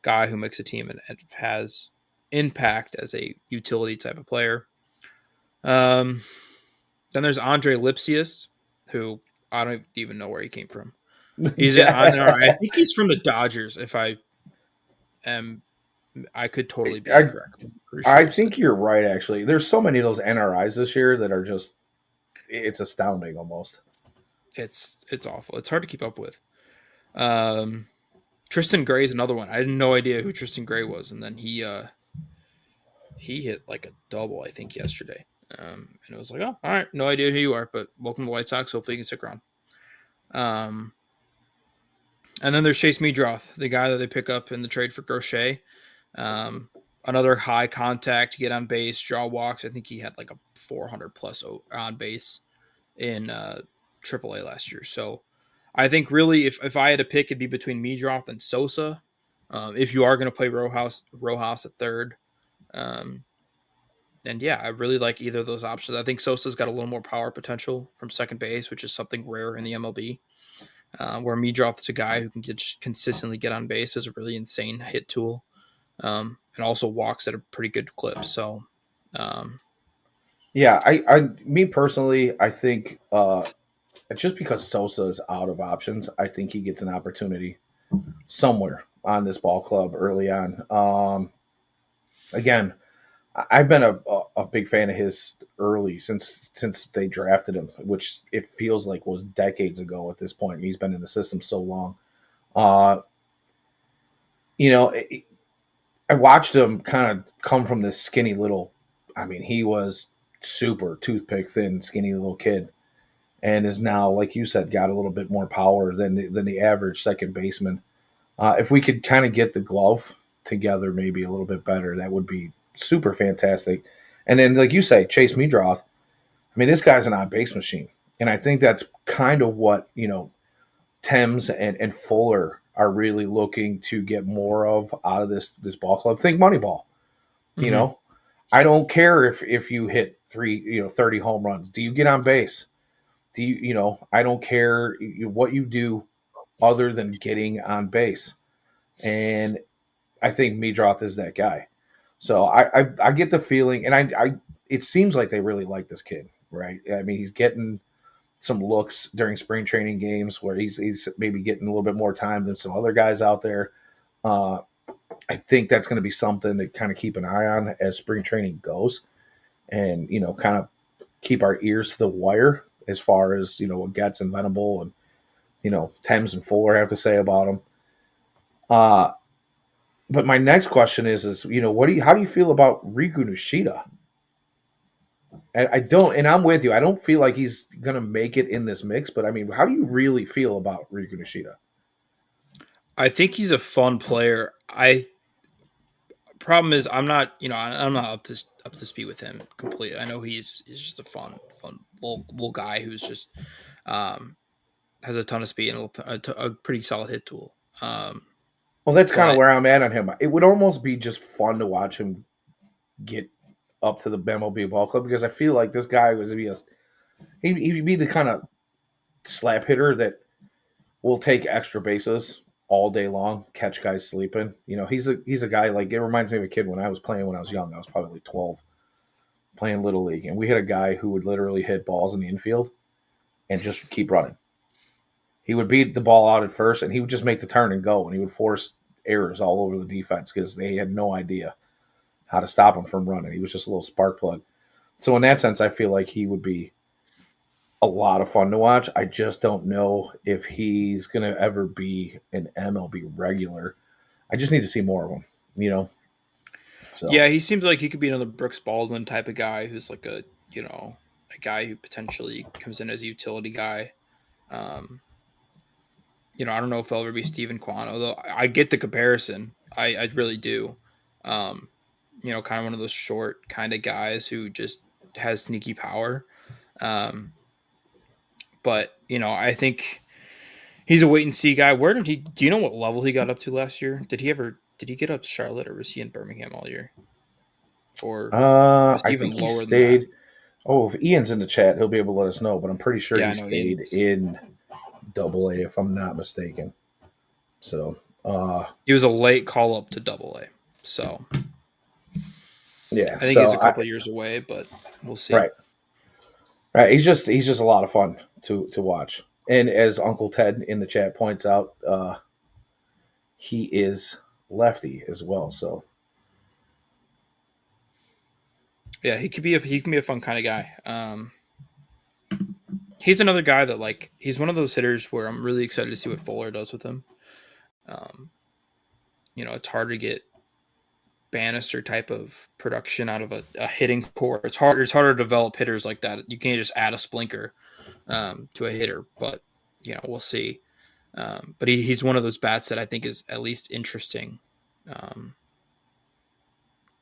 guy who makes a team and has impact as a utility type of player. Then there's Andre Lipsius, who I don't even know where he came from. He's on NRI. I Yeah. think he's from the Dodgers. If I am, I could totally be I incorrect. I'm pretty sure I he's. think you're right. Actually, there's so many of those NRIs this year that are just it's astounding almost. It's awful. It's hard to keep up with. Um, Tristan Gray is another one. I had no idea who Tristan Gray was, and then he hit like a double, I think, yesterday. And it was like, oh, all right, no idea who you are, but welcome to the White Sox. Hopefully you can stick around. Um, and then there's Chase Meadroth, the guy that they pick up in the trade for Crochet. Um, Another high contact, get on base, draw walks. I think he had like a 400 plus on base in AAA last year. So I think really, if I had to pick, it'd be between Meadroth and Sosa. If you are going to play Rojas at third, um, and yeah, I really like either of those options. I think Sosa's got a little more power potential from second base, which is something rare in the MLB. Where Meadroth's a guy who can consistently get on base, is a really insane hit tool, and also walks at a pretty good clip. So, um, Yeah, me personally, I think just because Sosa is out of options, I think he gets an opportunity somewhere on this ball club early on. Again, I've been a big fan of his early since they drafted him, which it feels like was decades ago at this point. He's been in the system so long. Uh, you know, I watched him kind of come from this skinny little. I mean, he was super toothpick thin, skinny little kid, and is now, like you said, got a little bit more power than the average second baseman. If we could kind of get the glove together, maybe a little bit better, that would be super fantastic. And then, like you say, Chase Meadroth. I mean, this guy's an on base machine, and I think that's kind of what Thames and Fuller are really looking to get more of out of this ball club. Think Moneyball. You mm-hmm, know, I don't care if you hit 30 home runs. Do you get on base? Do I don't care what you do other than getting on base. And I think Meadroth is that guy. So I get the feeling, and I it seems like they really like this kid, right? I mean, he's getting some looks during spring training games where he's maybe getting a little bit more time than some other guys out there. Uh, I think that's going to be something to kind of keep an eye on as spring training goes, and kind of keep our ears to the wire as far as what Getz and Venable and Thames and Fuller have to say about him. Uh, but my next question is how do you feel about Riku Nishida? I don't, and I'm with you. I don't feel like he's gonna make it in this mix, but I mean, how do you really feel about Riku Nishida? I think he's a fun player. I Problem is I'm not up to speed with him completely. I know he's just a fun little guy who's just um, has a ton of speed and a pretty solid hit tool. Well, that's kind of But where I'm at on him. It would almost be just fun to watch him get up to the MLB ball club because I feel like this guy would be he'd be the kind of slap hitter that will take extra bases all day long, catch guys sleeping. He's a guy like it reminds me of a kid when I was playing when I was young. I was probably like 12, playing little league, and we had a guy who would literally hit balls in the infield and just keep running. He would beat the ball out at first, and he would just make the turn and go, and he would force errors all over the defense because they had no idea how to stop him from running. He was just a little spark plug. So in that sense, I feel like he would be a lot of fun to watch. I just don't know if he's going to ever be an MLB regular. I just need to see more of him, you know? So, Yeah, he seems like he could be another Brooks Baldwin type of guy who's like a guy who potentially comes in as a utility guy. Um, I don't know if he'll ever be Steven Kwan, although I get the comparison. I really do. Um, kind of one of those short kind of guys who just has sneaky power. Um, but I think he's a wait and see guy. Where did he? Do you know what level he got up to last year? Did he get up to Charlotte, or was he in Birmingham all year, or was he I even think he lower than that? stayed. Oh, if Ian's in the chat, he'll be able to let us know, but I'm pretty sure Yeah, he I know stayed Ian's. in Double A, if I'm not mistaken. So, He was a late call up to Double A, so yeah. I think he's So a I couple years away, but we'll see. right, right. He's just a lot of fun to watch. And as Uncle Ted in the chat points out, he is lefty as well. So Yeah, he can be a fun kind of guy. He's another guy that he's one of those hitters where I'm really excited to see what Fuller does with him. Um, it's hard to get Bannister type of production out of a hitting core. It's hard. It's harder to develop hitters like that. You can't just add a splinker to a hitter, but we'll see. But he's one of those bats that I think is at least interesting um,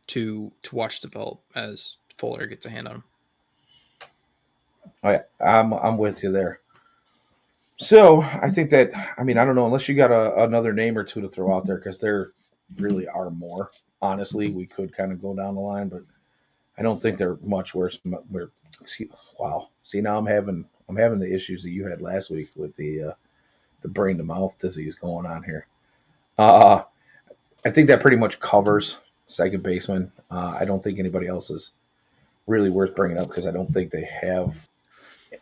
to watch develop as Fuller gets a hand on him. I'm with you there. So I think that I don't know unless you got another name or two to throw out there because there really are more. Honestly, we could kind of go down the line, but I don't think they're much worse. Wow. See, now I'm having the issues that you had last week with the brain to mouth disease going on here. Uh, I think that pretty much covers second baseman. I don't think anybody else is really worth bringing up because I don't think they have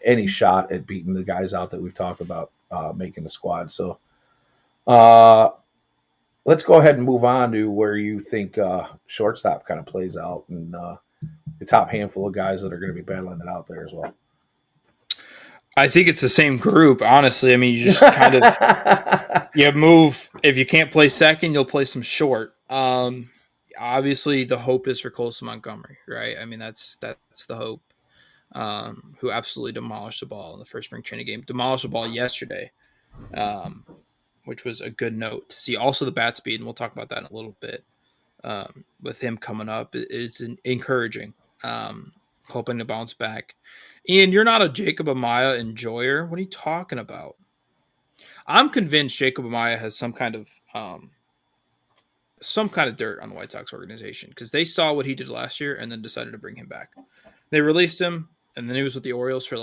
any shot at beating the guys out that we've talked about making the squad. So uh, let's go ahead and move on to where you think shortstop kind of plays out and the top handful of guys that are going to be battling it out there as well. I think it's the same group, honestly. I mean, you just kind of you move. If you can't play second, you'll play some short. Obviously, the hope is for Colson Montgomery, right? I mean, that's the hope. Who absolutely demolished the ball in the first spring training game, demolished the ball yesterday, um, which was a good note to see. Also, the bat speed, and we'll talk about that in a little bit. With him coming up, it's encouraging. Hoping to bounce back. Ian, you're not a Jacob Amaya enjoyer. What are you talking about? I'm convinced Jacob Amaya has some kind of dirt on the White Sox organization because they saw what he did last year and then decided to bring him back. They released him, and then he was with the Orioles for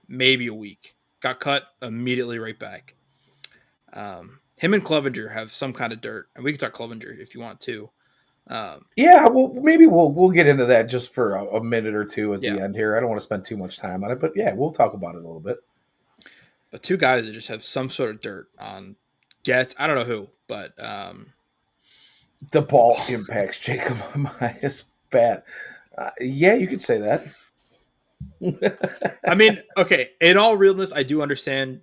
maybe a week. Got cut immediately right back. Him and Clevenger have some kind of dirt, and we can talk Clevenger if you want to. Yeah, well, maybe we'll get into that just for a minute or two at Yeah, the end here. I don't want to spend too much time on it, but yeah, we'll talk about it a little bit. but two guys that just have some sort of dirt on Getz. I don't know who, but The the ball ball. impacts Jacob Amaya's bat. Yeah, you could say that. I mean, okay. In all realness, I do understand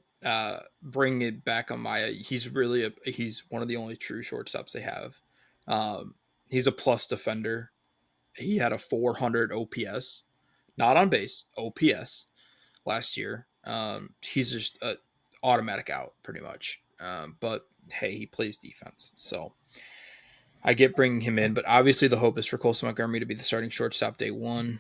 bringing it back on Maya. He's one of the only true shortstops they have. Um, he's a plus defender. He had a 400 OPS, not on base, OPS last year. He's just a automatic out pretty much. But hey, he plays defense, so I get bringing him in. But obviously, the hope is for Colson Montgomery to be the starting shortstop day one.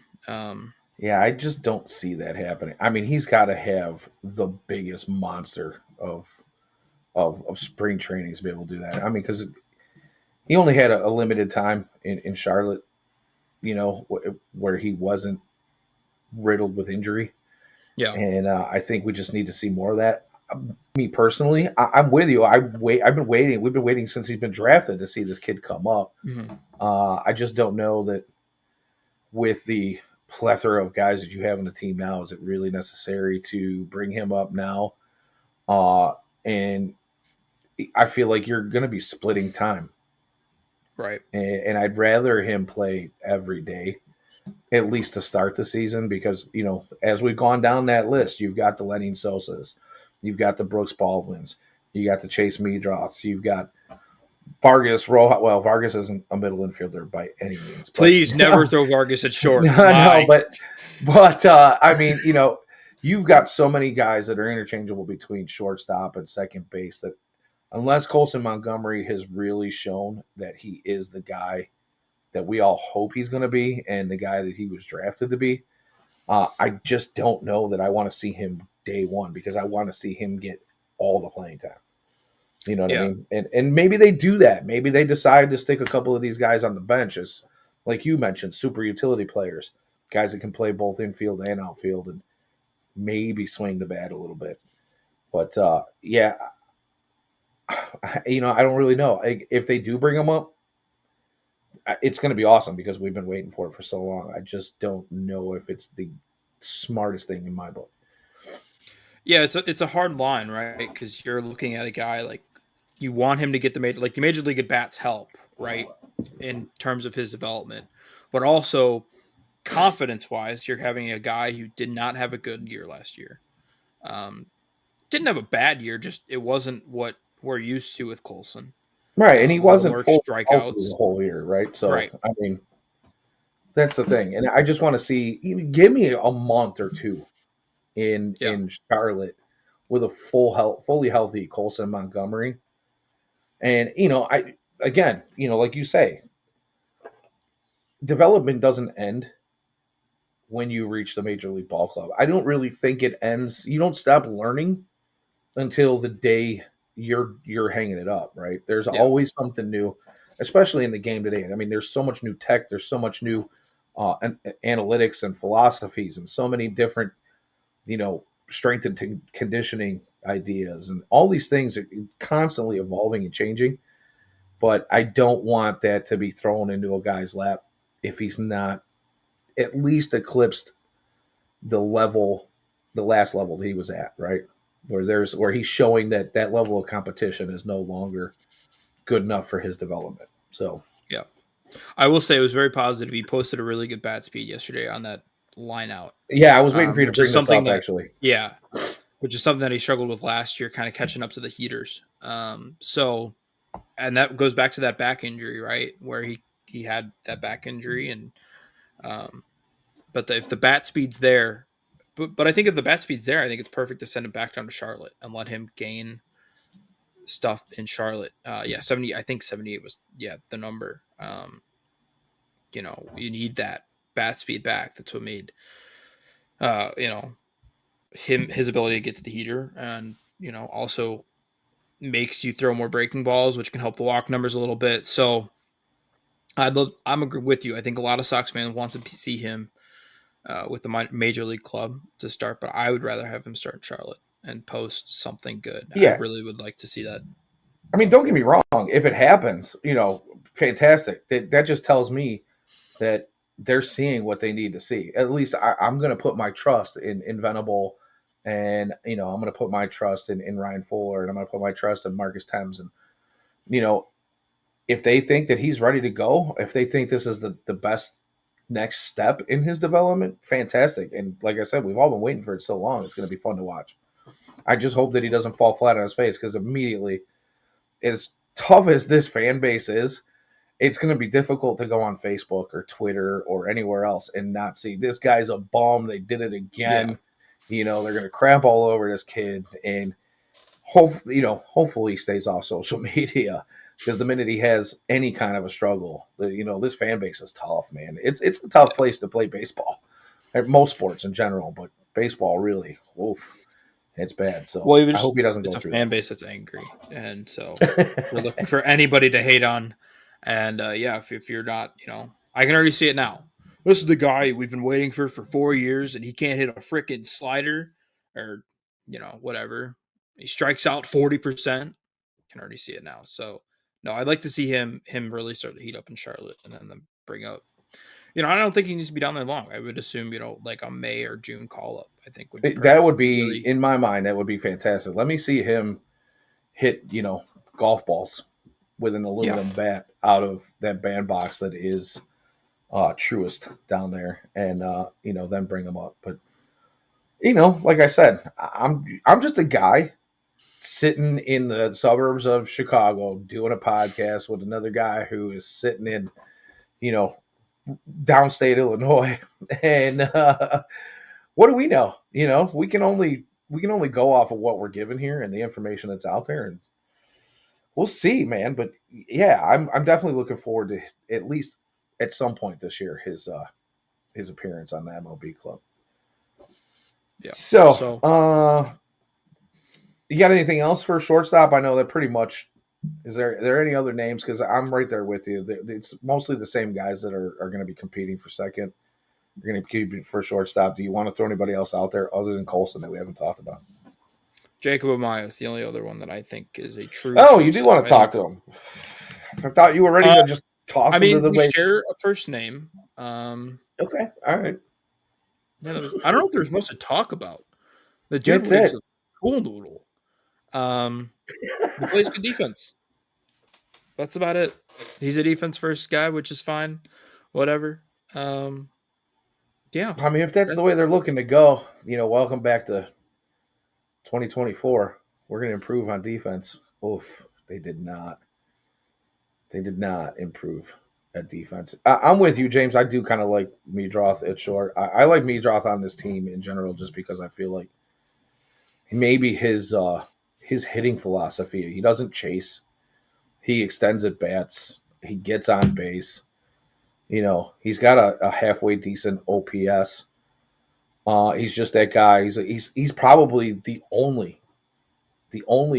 Yeah, I just don't see that happening. I mean, he's got to have the biggest monster of spring training to be able to do that. I mean, because he only had a limited time in Charlotte, where he wasn't riddled with injury. Yeah. and I think we just need to see more of that. Me personally, I'm with you. I've been waiting. We've been waiting since he's been drafted to see this kid come up. Mhm. I just don't know that with the plethora of guys that you have in the team now, is it really necessary to bring him up now? And I feel like you're going to be splitting time, Right. and I'd rather him play every day, at least to start the season, because as we've gone down that list, you've got the Lenny Sosas, you've got the Brooks Baldwins, you got the Chase Meadroths, you've got Vargas Rojas. Well, Vargas isn't a middle infielder by any means, but Please never throw Vargas at short. no, My. but I mean, you've got so many guys that are interchangeable between shortstop and second base that unless Colson Montgomery has really shown that he is the guy that we all hope he's going to be and the guy that he was drafted to be, I just don't know that I want to see him day one because I want to see him get all the playing time. You know what I Yeah. mean? And maybe they do that. Maybe they decide to stick a couple of these guys on the bench as, like you mentioned, super utility players, guys that can play both infield and outfield, and maybe swing the bat a little bit. But yeah, I don't really know if they do bring him up. It's going to be awesome because we've been waiting for it for so long. I just don't know if it's the smartest thing in my book. Yeah, it's a hard line, right? Because you're looking at a guy like you want him to get the major league at bats help, right? In terms of his development, but also confidence wise, you're having a guy who did not have a good year last year. Um, didn't have a bad year, just it wasn't what we're used to with Colson. Right, and he A little wasn't more full healthy strikeouts, the whole year, right? So right? I mean, that's the thing, and I just want to see. Give me a month or two in Yeah, Charlotte with a fully healthy Colson Montgomery, and I again, like you say, development doesn't end when you reach the major league ball club. I don't really think it ends. You don't stop learning until the day you're hanging it up, right? There's yeah, always something new, especially in the game today. I mean, there's so much new tech, there's so much new analytics and philosophies, and so many different, strength and conditioning ideas, and all these things are constantly evolving and changing. But I don't want that to be thrown into a guy's lap if he's not at least eclipsed the level, the last level that he was at, right? Where he's showing that that level of competition is no longer good enough for his development. So yeah. I will say it was very positive. He posted a really good bat speed yesterday on that line out, yeah, I was waiting for you to which is bring this something up that, actually. yeah, which is something that he struggled with last year, kind of catching up to the heaters. And that goes back to that back injury, right, where he had that back injury, and um, if the bat speed's there, but I think if the bat speed's there, I think it's perfect to send him back down to Charlotte and let him gain stuff in Charlotte. Yeah, 70. I think 78 was the number. You need that bat speed back. That's what made uh, you know his ability to get to the heater, and also makes you throw more breaking balls, which can help the walk numbers a little bit. So I'm agree with you. I think a lot of Sox fans wants to see him with the major league club to start, but I would rather have him start in Charlotte and post something good. I Yeah, really would like to see that I mean, go don't get me forward. wrong. If it happens, fantastic. That just tells me that they're seeing what they need to see. At least I'm going to put my trust in Venable, and I'm going to put my trust in Ryan Fuller, and I'm going to put my trust in Marcus Thames, and you know if they think that he's ready to go, if they think this is the best next step in his development, fantastic. And like I said, we've all been waiting for it so long. It's going to be fun to watch. I just hope that he doesn't fall flat on his face because immediately, as tough as this fan base is, it's going to be difficult to go on Facebook or Twitter or anywhere else and not see this guy's a bum. They did it Yeah, again. They're going to crap all over this kid, and hopefully he stays off social media because the minute he has any kind of a struggle, this fan base is tough, man. It's a tough yeah. place to play baseball. Most sports in general, but baseball really, oof, it's bad. So Well, even I just hope he doesn't it's go a through fan base that's angry, and so we're that. looking for anybody to hate on. And yeah, if you're not, I can already see it now. this is the guy we've been waiting for 4 years, and he can't hit a freaking slider or whatever. He strikes out 40%. Can already see it now. So no, I'd like to see him really start to heat up in Charlotte, and then bring up. I don't think he needs to be down there long. I would assume like a May or June call up. I think would be That perfect would if he be, really. in my mind, that would be fantastic. Let me see him hit, golf balls with an Yeah, aluminum bat out of that bandbox that is Truest down there, and then bring them up. But like I said, I'm just a guy sitting in the suburbs of Chicago doing a podcast with another guy who is sitting in you know downstate Illinois, and what do we know? We can only go off of what we're given here and the information that's out there, and we'll see, man. But yeah, I'm definitely looking forward to, at least at some point this year, his appearance on the MLB club. yeah. So, So you got anything else for shortstop? I know that pretty much. Are there any other names? Because I'm right there with you. It's mostly the same guys that are going to be competing for second. You're going to keep for shortstop. Do you want to throw anybody else out there other than Colson that we haven't talked about? Jacob Amaya is the only other one that I think is a true Oh, you do shortstop. want to talk to him. I thought you were ready Uh, to just toss I him to mean, the we way. share a first name. Okay, all right. I don't know if there's much to talk about. The dude That's was it. a cool noodle. Um, he plays good defense. That's about it. He's a defense first guy, which is fine. Whatever. Um, yeah. I mean, if that's the That's, way they're looking to go, welcome back to 2024. We're going to improve on defense. Oof, they did not. They did not improve at defense. I'm with you, James. I do kind of like Meadroth at short. I like Meadroth on this team in general, just because I feel like maybe his hitting philosophy. He doesn't chase. He extends at bats. He gets on base. He's got a halfway decent OPS. He's just that guy. He's probably the only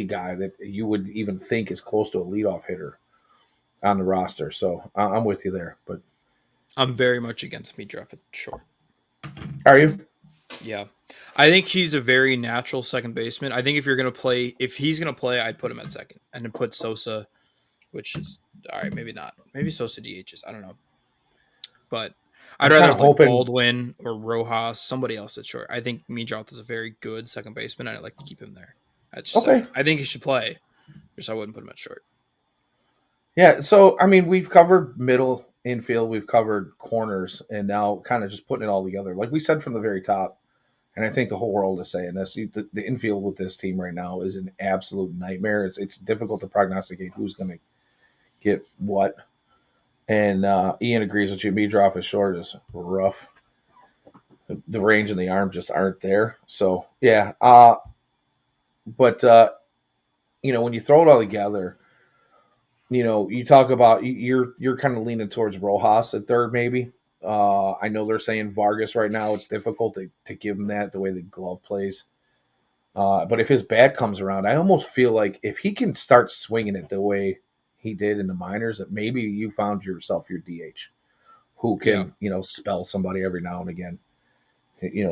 guy that you would even think is close to a leadoff hitter on the roster. So I'm with you there. But I'm very much against Meadroff at short. are you? Yeah. I think he's a very natural second baseman. I think if he's gonna play, I'd put him at second and then put Sosa, which is all right. Maybe not. Maybe Sosa DHs. I don't know. But I'd I'm rather kind of have like hoping. Baldwin or Rojas, somebody else at short. I think Meadroth is a very good second baseman, and I'd like to keep him there at Okay. second. I think he should play, just I wouldn't put him at short. Yeah. So I mean, we've covered middle infield, we've covered corners, and now kind of just putting it all together. Like we said from the very top, and I think the whole world is saying this. The infield with this team right now is an absolute nightmare. It's difficult to prognosticate who's going to get what. And Ian agrees with you. Meadroff is short is rough. The range and the arm just aren't there. So yeah. But when you throw it all together, you talk about you're kind of leaning towards Rojas at third, maybe. I know they're saying Vargas right now. It's difficult to give him that the way the glove plays. But if his bat comes around, I almost feel like if he can start swinging it the way he did in the minors, that maybe you found yourself your DH who Yeah, can, spell somebody every now and again,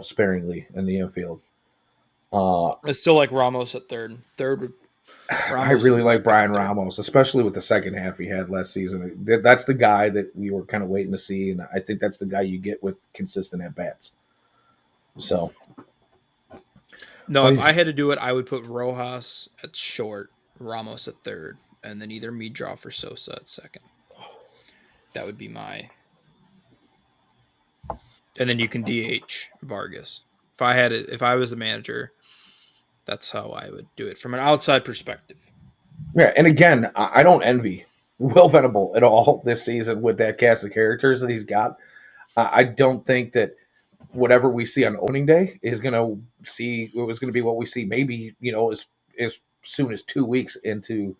sparingly in the infield. Uh, it's still like Ramos at third. I Ramos would really be my like pick at Brian third. Ramos, especially with the second half he had last season. That's the guy that we were kind of waiting to see, and I think that's the guy you get with consistent at bats. So, No, if oh, I had to do it, I would put Rojas at short, Ramos at third, and then either Meadroff or Sosa at second. That would be my. And then you can DH Vargas. If I was the manager, that's how I would do it from an outside perspective. yeah, and again, I don't envy Will Venable at all this season with that cast of characters that he's got. I don't think that whatever we see on opening day is going to see it was going to be what we see maybe as soon as 2 weeks into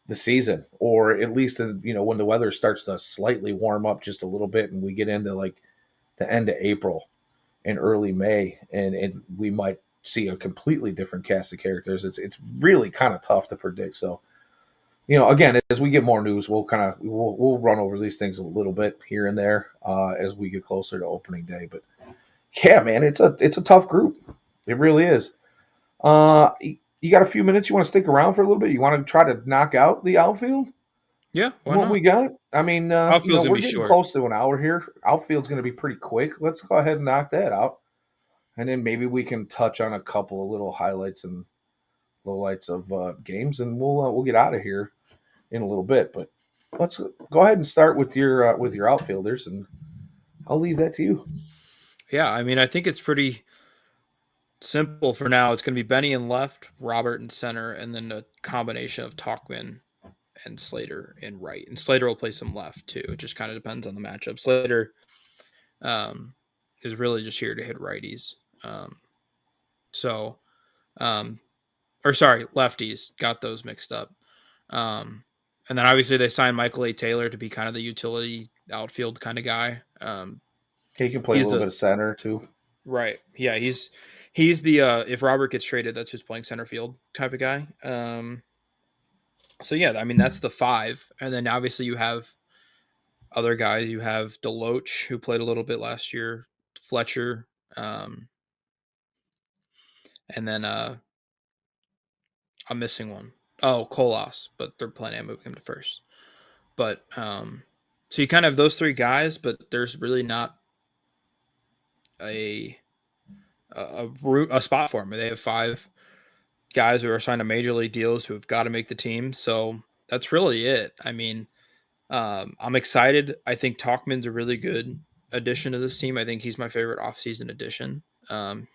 the season, or at least when the weather starts to slightly warm up just a little bit and we get into like the end of April and early May, and we might see a completely different cast of characters. It's really kind of tough to predict. So again, as we get more news, we'll run over these things a little bit here and there as we get closer to opening day. But yeah, man, it's a tough group. It really is. You got a few minutes? You want to stick around for a little bit? You want to try to knock out the outfield? Yeah, why What we not? got? I mean, Outfield's gonna we're be getting short. close to an hour here. Outfield's going to be pretty quick. Let's go ahead and knock that out, and then maybe we can touch on a couple of little highlights and lowlights of games, and we'll get out of here in a little bit. But let's go ahead and start with your outfielders, and I'll leave that to you. Yeah, I mean, I think it's pretty simple for now. It's going to be Benny in left, Robert in center, and then a combination of Talkman and Slater in right. And Slater will play some left too. It just kind of depends on the matchup. Slater um, is really just here to hit righties. So, um, or sorry, lefties. Got those mixed up. And then obviously they signed Michael A. Taylor to be kind of the utility outfield kind of guy. He can play a He's little a bit of center too. right, yeah. He's the if Robert gets traded, that's who's playing center field type of guy. So yeah, I mean that's the five, and then obviously you have other guys. You have Deloach who played a little bit last year, Fletcher, um, and then I'm missing one. Oh, Colas, but they're planning on moving him to first. But so you kind of have those three guys, but there's really not a a spot for them. They have five guys who are signed to major league deals who have got to make the team. So that's really it. I mean, I'm excited. I think Talkman's a really good addition to this team. I think he's my favorite offseason addition.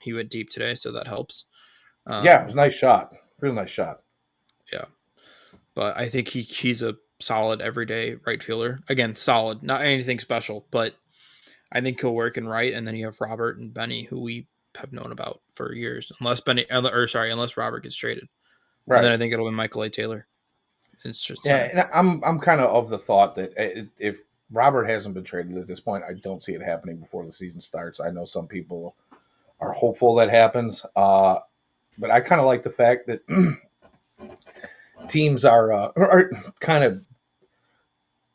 He went deep today, so that helps. Yeah, it was Um, a nice shot. Real nice shot. yeah, but I think he's a solid everyday right fielder. Again, solid, not anything special, but I think he'll work in right. And then you have Robert and Benny, who we have known about for years, unless Robert gets traded, and then Right. I think it'll be Michael A. Taylor in Yeah, center. and I'm kind of the thought that if Robert hasn't been traded at this point, I don't see it happening before the season starts. I know some people are hopeful that happens, but I kind of like the fact that teams are kind of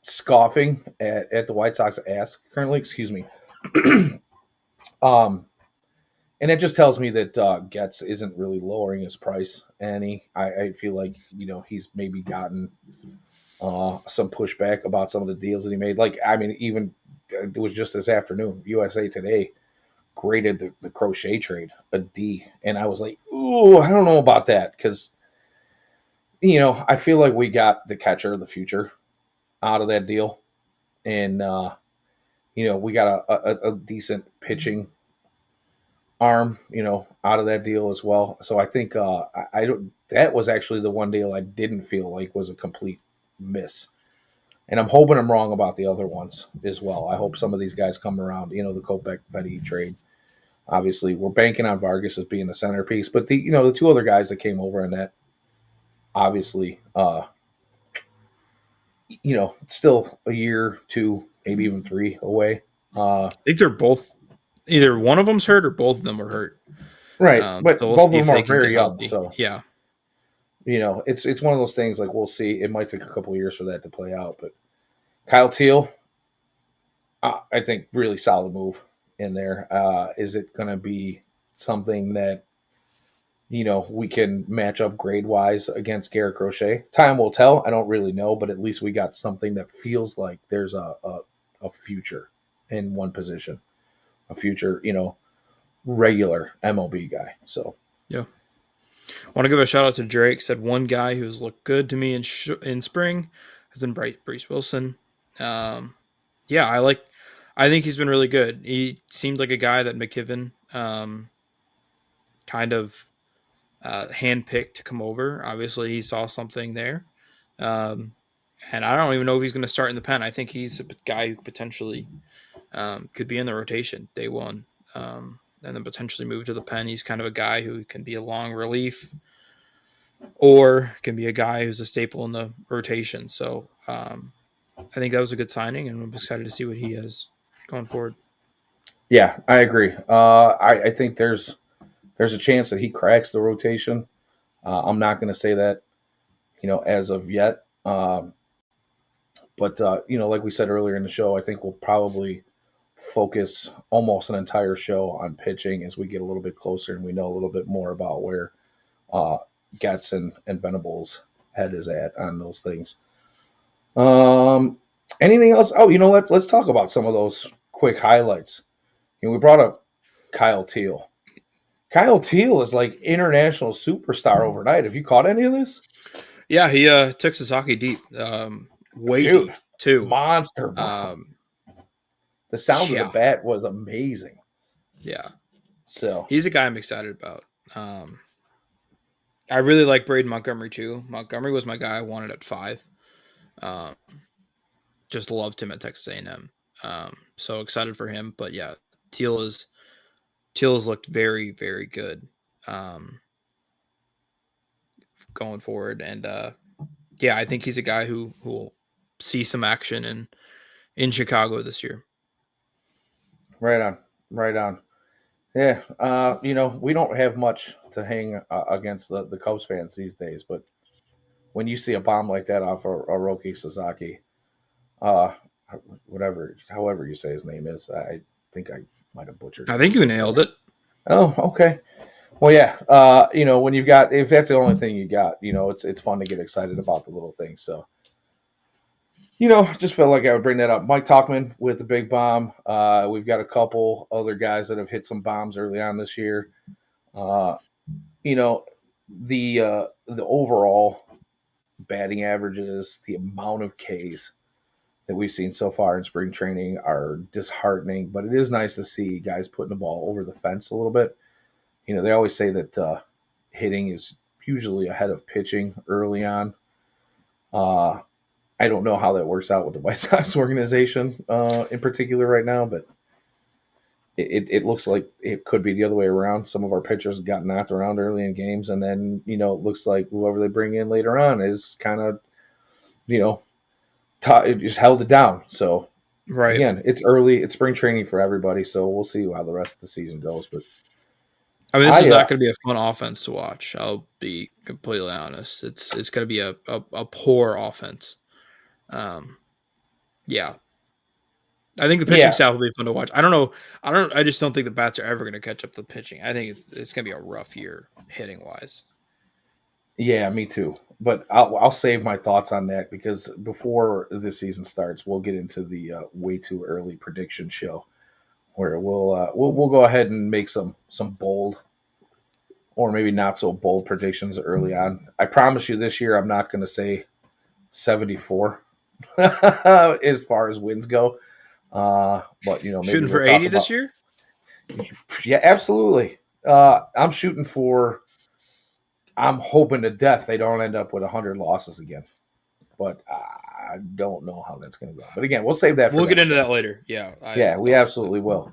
scoffing at the White Sox ask currently. Excuse me. um, and it just tells me that Getz isn't really lowering his price any. I feel like he's maybe gotten some pushback about some of the deals that he made. Like, I mean, even it was just this afternoon, USA Today graded the Crochet trade a D, and I was like, ooh, I don't know about that because I feel like we got the catcher of the future out of that deal, and we got a decent pitching arm, out of that deal as well. So I think I don't. That was actually the one deal I didn't feel like was a complete miss. And I'm hoping I'm wrong about the other ones as well. I hope some of these guys come around. The Kopech Petty trade. Obviously, we're banking on Vargas as being the centerpiece, but the two other guys that came over in that, obviously, still a year, two, maybe even three away. I think they're both either one of them's hurt or both of them are hurt. Right, but So we'll both of see if them they are can get very young, healthy. so Yeah, it's one of those things. Like, we'll see. It might take a couple of years for that to play out, but Kyle Teal, I think really solid move in there. Is it going to be something that we can match up grade wise against Garrett Crochet? Time will tell. I don't really know, but at least we got something that feels like there's a future in one position, a future regular MLB guy. So yeah. Want to give a shout out to Drake. Said one guy who's looked good to me in spring has been Bryce Wilson. Um, yeah, I think he's been really good. He seemed like a guy that McKibben kind of handpicked to come over. Obviously, he saw something there. Um, and I don't even know if he's going to start in the pen. I think he's a guy who potentially could be in the rotation day one, and then potentially move to the pen. He's kind of a guy who can be a long relief or can be a guy who's a staple in the rotation. So I think that was a good signing, and I'm excited to see what he has going forward. yeah, I agree. I think there's a chance that he cracks the rotation. I'm not going to say that as of yet. Um, but like we said earlier in the show, I think we'll probably focus almost an entire show on pitching as we get a little bit closer and we know a little bit more about where uh, Getz and Venable's head is at on those things. Anything else? Oh, let's talk about some of those quick highlights. We brought up Kyle Teal. Kyle Teal is like international superstar overnight. Have you caught any of this? Yeah, he took Sasaki deep, way Dude, deep too. monster bomb. Um, The sound of the yeah, bat was amazing. yeah, So, he's a guy I'm excited about. I really like Braden Montgomery too. Montgomery was my guy I wanted at 5. Um, just loved him at Texas A&M. So excited for him. But yeah, Teal has looked very, very good going forward. And yeah, I think he's a guy who will see some action in Chicago this year. right on, right on. Yeah, we don't have much to hang against the Cubs fans these days, but when you see a bomb like that off Roki Sasaki, uh, however you say his name is, I think I might have butchered I it. think you nailed it. Oh, okay. Well, yeah. When you've got, if that's the only thing you got, it's fun to get excited about the little things. So, just felt like I would bring that up. Mike Talkman with the big bomb. We've got a couple other guys that have hit some bombs early on this year. Uh, you know, the overall batting averages, the amount of Ks that we've seen so far in spring training are disheartening. But it is nice to see guys putting the ball over the fence a little bit. They always say that hitting is usually ahead of pitching early on. I don't know how that works out with the White Sox organization in particular right now, but it looks like it could be the other way around. Some of our pitchers got knocked around early in games, and then it looks like whoever they bring in later on is kind of it just held it down. So Right. again, it's early, it's spring training for everybody, so we'll see how the rest of the season goes. But I mean, this is not going to be a fun offense to watch. I'll be completely honest. It's going to be a poor offense. Yeah. I think the pitching staff will be fun to watch. I don't know. I just don't think the bats are ever going to catch up to the pitching. I think it's going to be a rough year hitting wise. Yeah, me too. But I'll save my thoughts on that because before this season starts, we'll get into the way too early prediction show where we'll go ahead and make some bold or maybe not so bold predictions early on. I promise you, this year I'm not going to say 74 as far as wins go. But maybe shooting for 80 this year. Yeah, absolutely. I'm shooting for. I'm hoping to death they don't end up with 100 losses again, but I don't know how that's going to go. But again, we'll save that. We'll get into that later. Yeah, we absolutely will.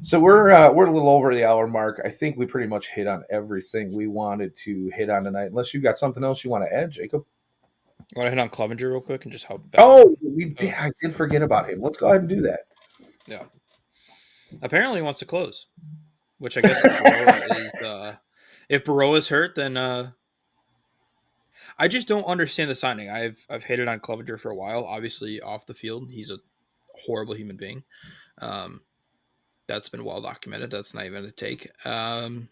So we're a little over the hour mark. I think we pretty much hit on everything we wanted to hit on tonight. Unless you got something else you want to add, Jacob. You want to hit on Clevenger real quick and just help? I did forget about him. Let's go ahead and do that. Yeah. Apparently, he wants to close, which I guess if Baroa's hurt, then I just don't understand the signing. I've hated on Clevenger for a while. Obviously, off the field, he's a horrible human being. That's been well documented. That's not even a take. And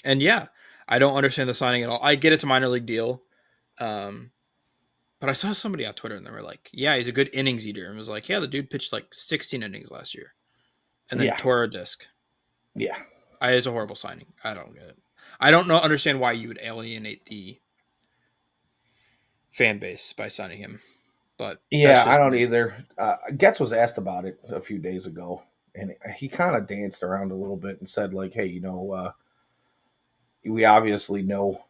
yeah, I don't understand the signing at all. I get it's a minor league deal. But I saw somebody on Twitter and they were like, yeah, he's a good innings eater. And was like, yeah, the dude pitched like 16 innings last year and then tore a disc. Yeah. It's a horrible signing. I don't get it. I don't understand why you would alienate the fan base by signing him. But yeah, I don't either. Getz was asked about it a few days ago, and he kind of danced around a little bit and said, like, hey, we obviously know,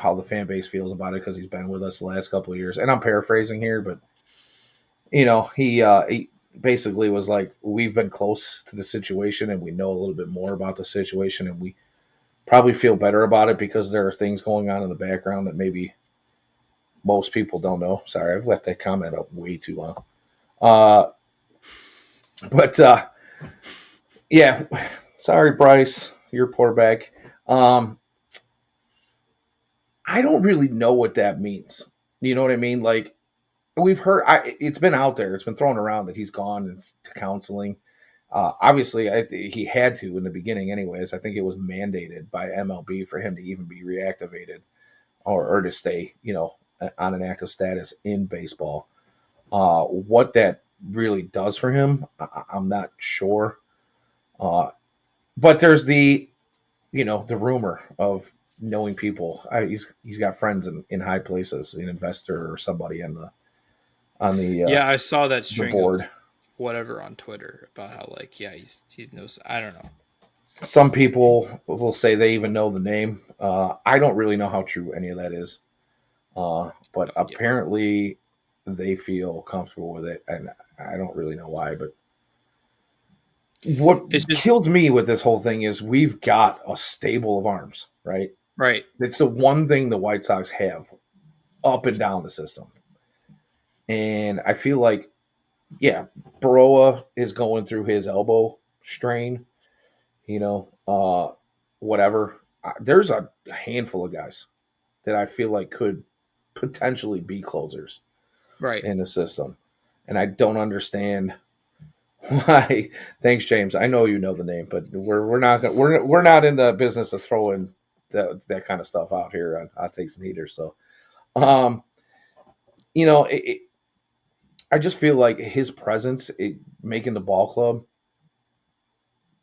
how the fan base feels about it because he's been with us the last couple of years. And I'm paraphrasing here, but, he basically was like, we've been close to the situation and we know a little bit more about the situation and we probably feel better about it because there are things going on in the background that maybe most people don't know. Sorry, I've left that comment up way too long. Yeah, sorry, Bryce, you're poor back. I don't really know what that means. You know what I mean? Like we've heard, it's been out there, it's been thrown around that he's gone to counseling. Obviously, he had to in the beginning, anyways. I think it was mandated by MLB for him to even be reactivated or to stay, on an active status in baseball. What that really does for him, I'm not sure. Uh, but there's the rumor of knowing people. He's got friends in high places, an investor or somebody on Yeah, I saw that the string of board. whatever on Twitter about how like yeah he knows. I don't know. Some people will say they even know the name. I don't really know how true any of that is, but Yeah, apparently they feel comfortable with it, and I don't really know why. But what it's just kills me with this whole thing is we've got a stable of arms, right? right. It's the one thing the White Sox have up and down the system, and I feel like yeah, Baroa is going through his elbow strain, whatever. There's a handful of guys that I feel like could potentially be closers Right. in the system. And I don't understand why. Thanks, James. I know you know the name, but we're not in the business of throwing that kind of stuff out here on hot takes and heaters. So, um, you know, it, it, I just feel like his presence, making the ball club,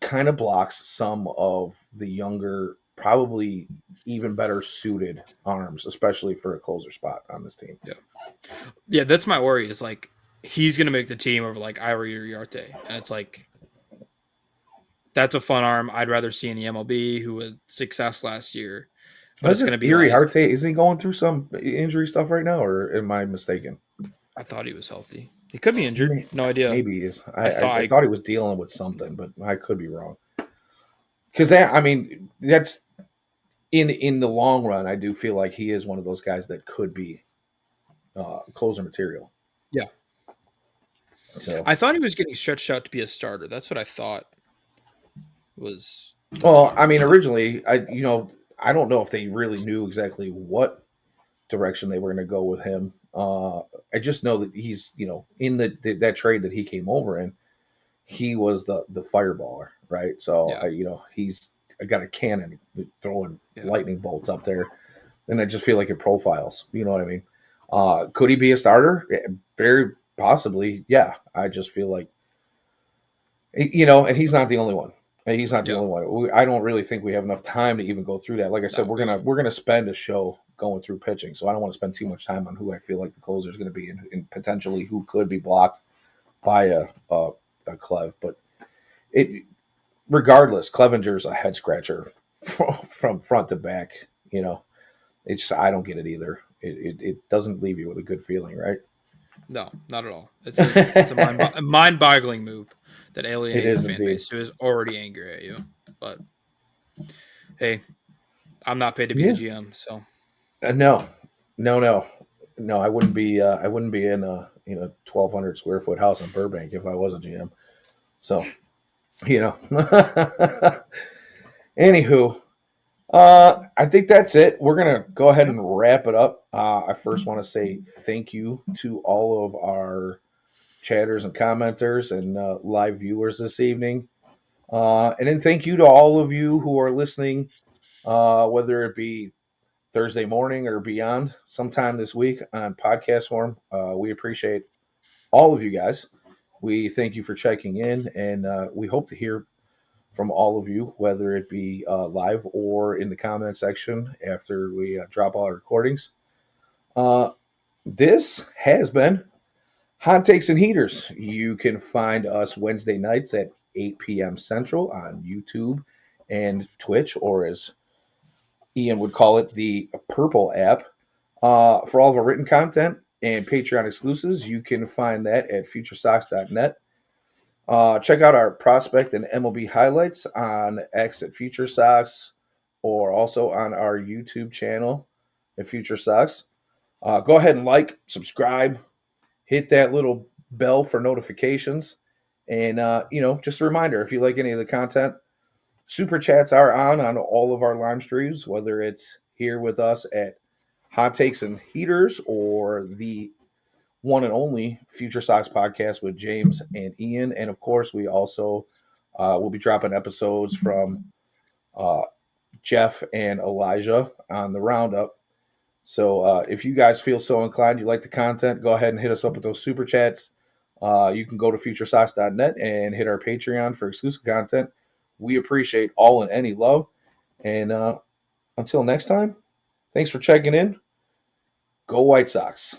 kind of blocks some of the younger, probably even better suited arms, especially for a closer spot on this team. Yeah. Yeah, that's my worry. Is like he's gonna make the team over like Ivory or Yarte, and it's like that's a fun arm I'd rather see in the MLB who had success last year. But it's Isn't gonna be Erie like Arte? Isn't he going through some injury stuff right now, or am I mistaken? I thought he was healthy. He could be injured. No idea. Maybe he is. I I thought thought he was dealing with something, but I could be wrong. Because that, I mean, that's in the long run. I do feel like he is one of those guys that could be closer material. yeah. So, I thought he was getting stretched out to be a starter. That's what I thought was the well, I talk. mean, But originally, I don't know if they really knew exactly what direction they were going to go with him. I just know that he's, in that trade that he came over in, he was the fireballer, right? So yeah, he's got a cannon throwing yeah, lightning bolts up there, and I just feel like it profiles. You know what I mean? Could he be a starter? Very possibly. Yeah. I just feel like and he's not the only one. He's not the yeah. only one. I don't really think we have enough time to even go through that. Like I said, No, we won't. we're gonna spend a show going through pitching, so I don't want to spend too much time on who I feel like the closer is going to be and potentially who could be blocked by a Clev. But it regardless, Clevenger's a head scratcher from front to back. It's I don't get it either. It doesn't leave you with a good feeling, right? No, not at all. It's a mind boggling move that It alienates the is fan indeed. base who is already angry at you. But hey, I'm not paid to be the Yeah. GM, so No, no, no, no. I wouldn't be. I wouldn't be in a 1,200 square foot house in Burbank if I was a GM. So you know. Anywho, I think that's it. We're gonna go ahead yeah, and wrap it up. I first want to say thank you to all of our chatters and commenters and live viewers this evening, and then thank you to all of you who are listening, whether it be Thursday morning or beyond, sometime this week on podcast form. We appreciate all of you guys. We thank you for checking in, and we hope to hear from all of you, whether it be live or in the comment section after we drop all our recordings. Uh, this has been Hot Takes and Heaters. You can find us Wednesday nights at 8 p.m. Central on YouTube and Twitch, or as Ian would call it, the Purple app. For all of our written content and Patreon exclusives, you can find that at FutureSox.net. Check out our prospect and MLB highlights on X at FutureSox or also on our YouTube channel at FutureSox. Go ahead and like, subscribe, hit that little bell for notifications. And, just a reminder if you like any of the content, super chats are on all of our live streams, whether it's here with us at Hot Takes and Heaters, or the one and only Future Sox podcast with James and Ian. And of course, we also will be dropping episodes from uh, Jeff and Elijah on the roundup. So if you guys feel so inclined, you like the content, go ahead and hit us up with those super chats. You can go to futuresox.net and hit our Patreon for exclusive content. We appreciate all and any love. And until next time, thanks for checking in. Go White Sox.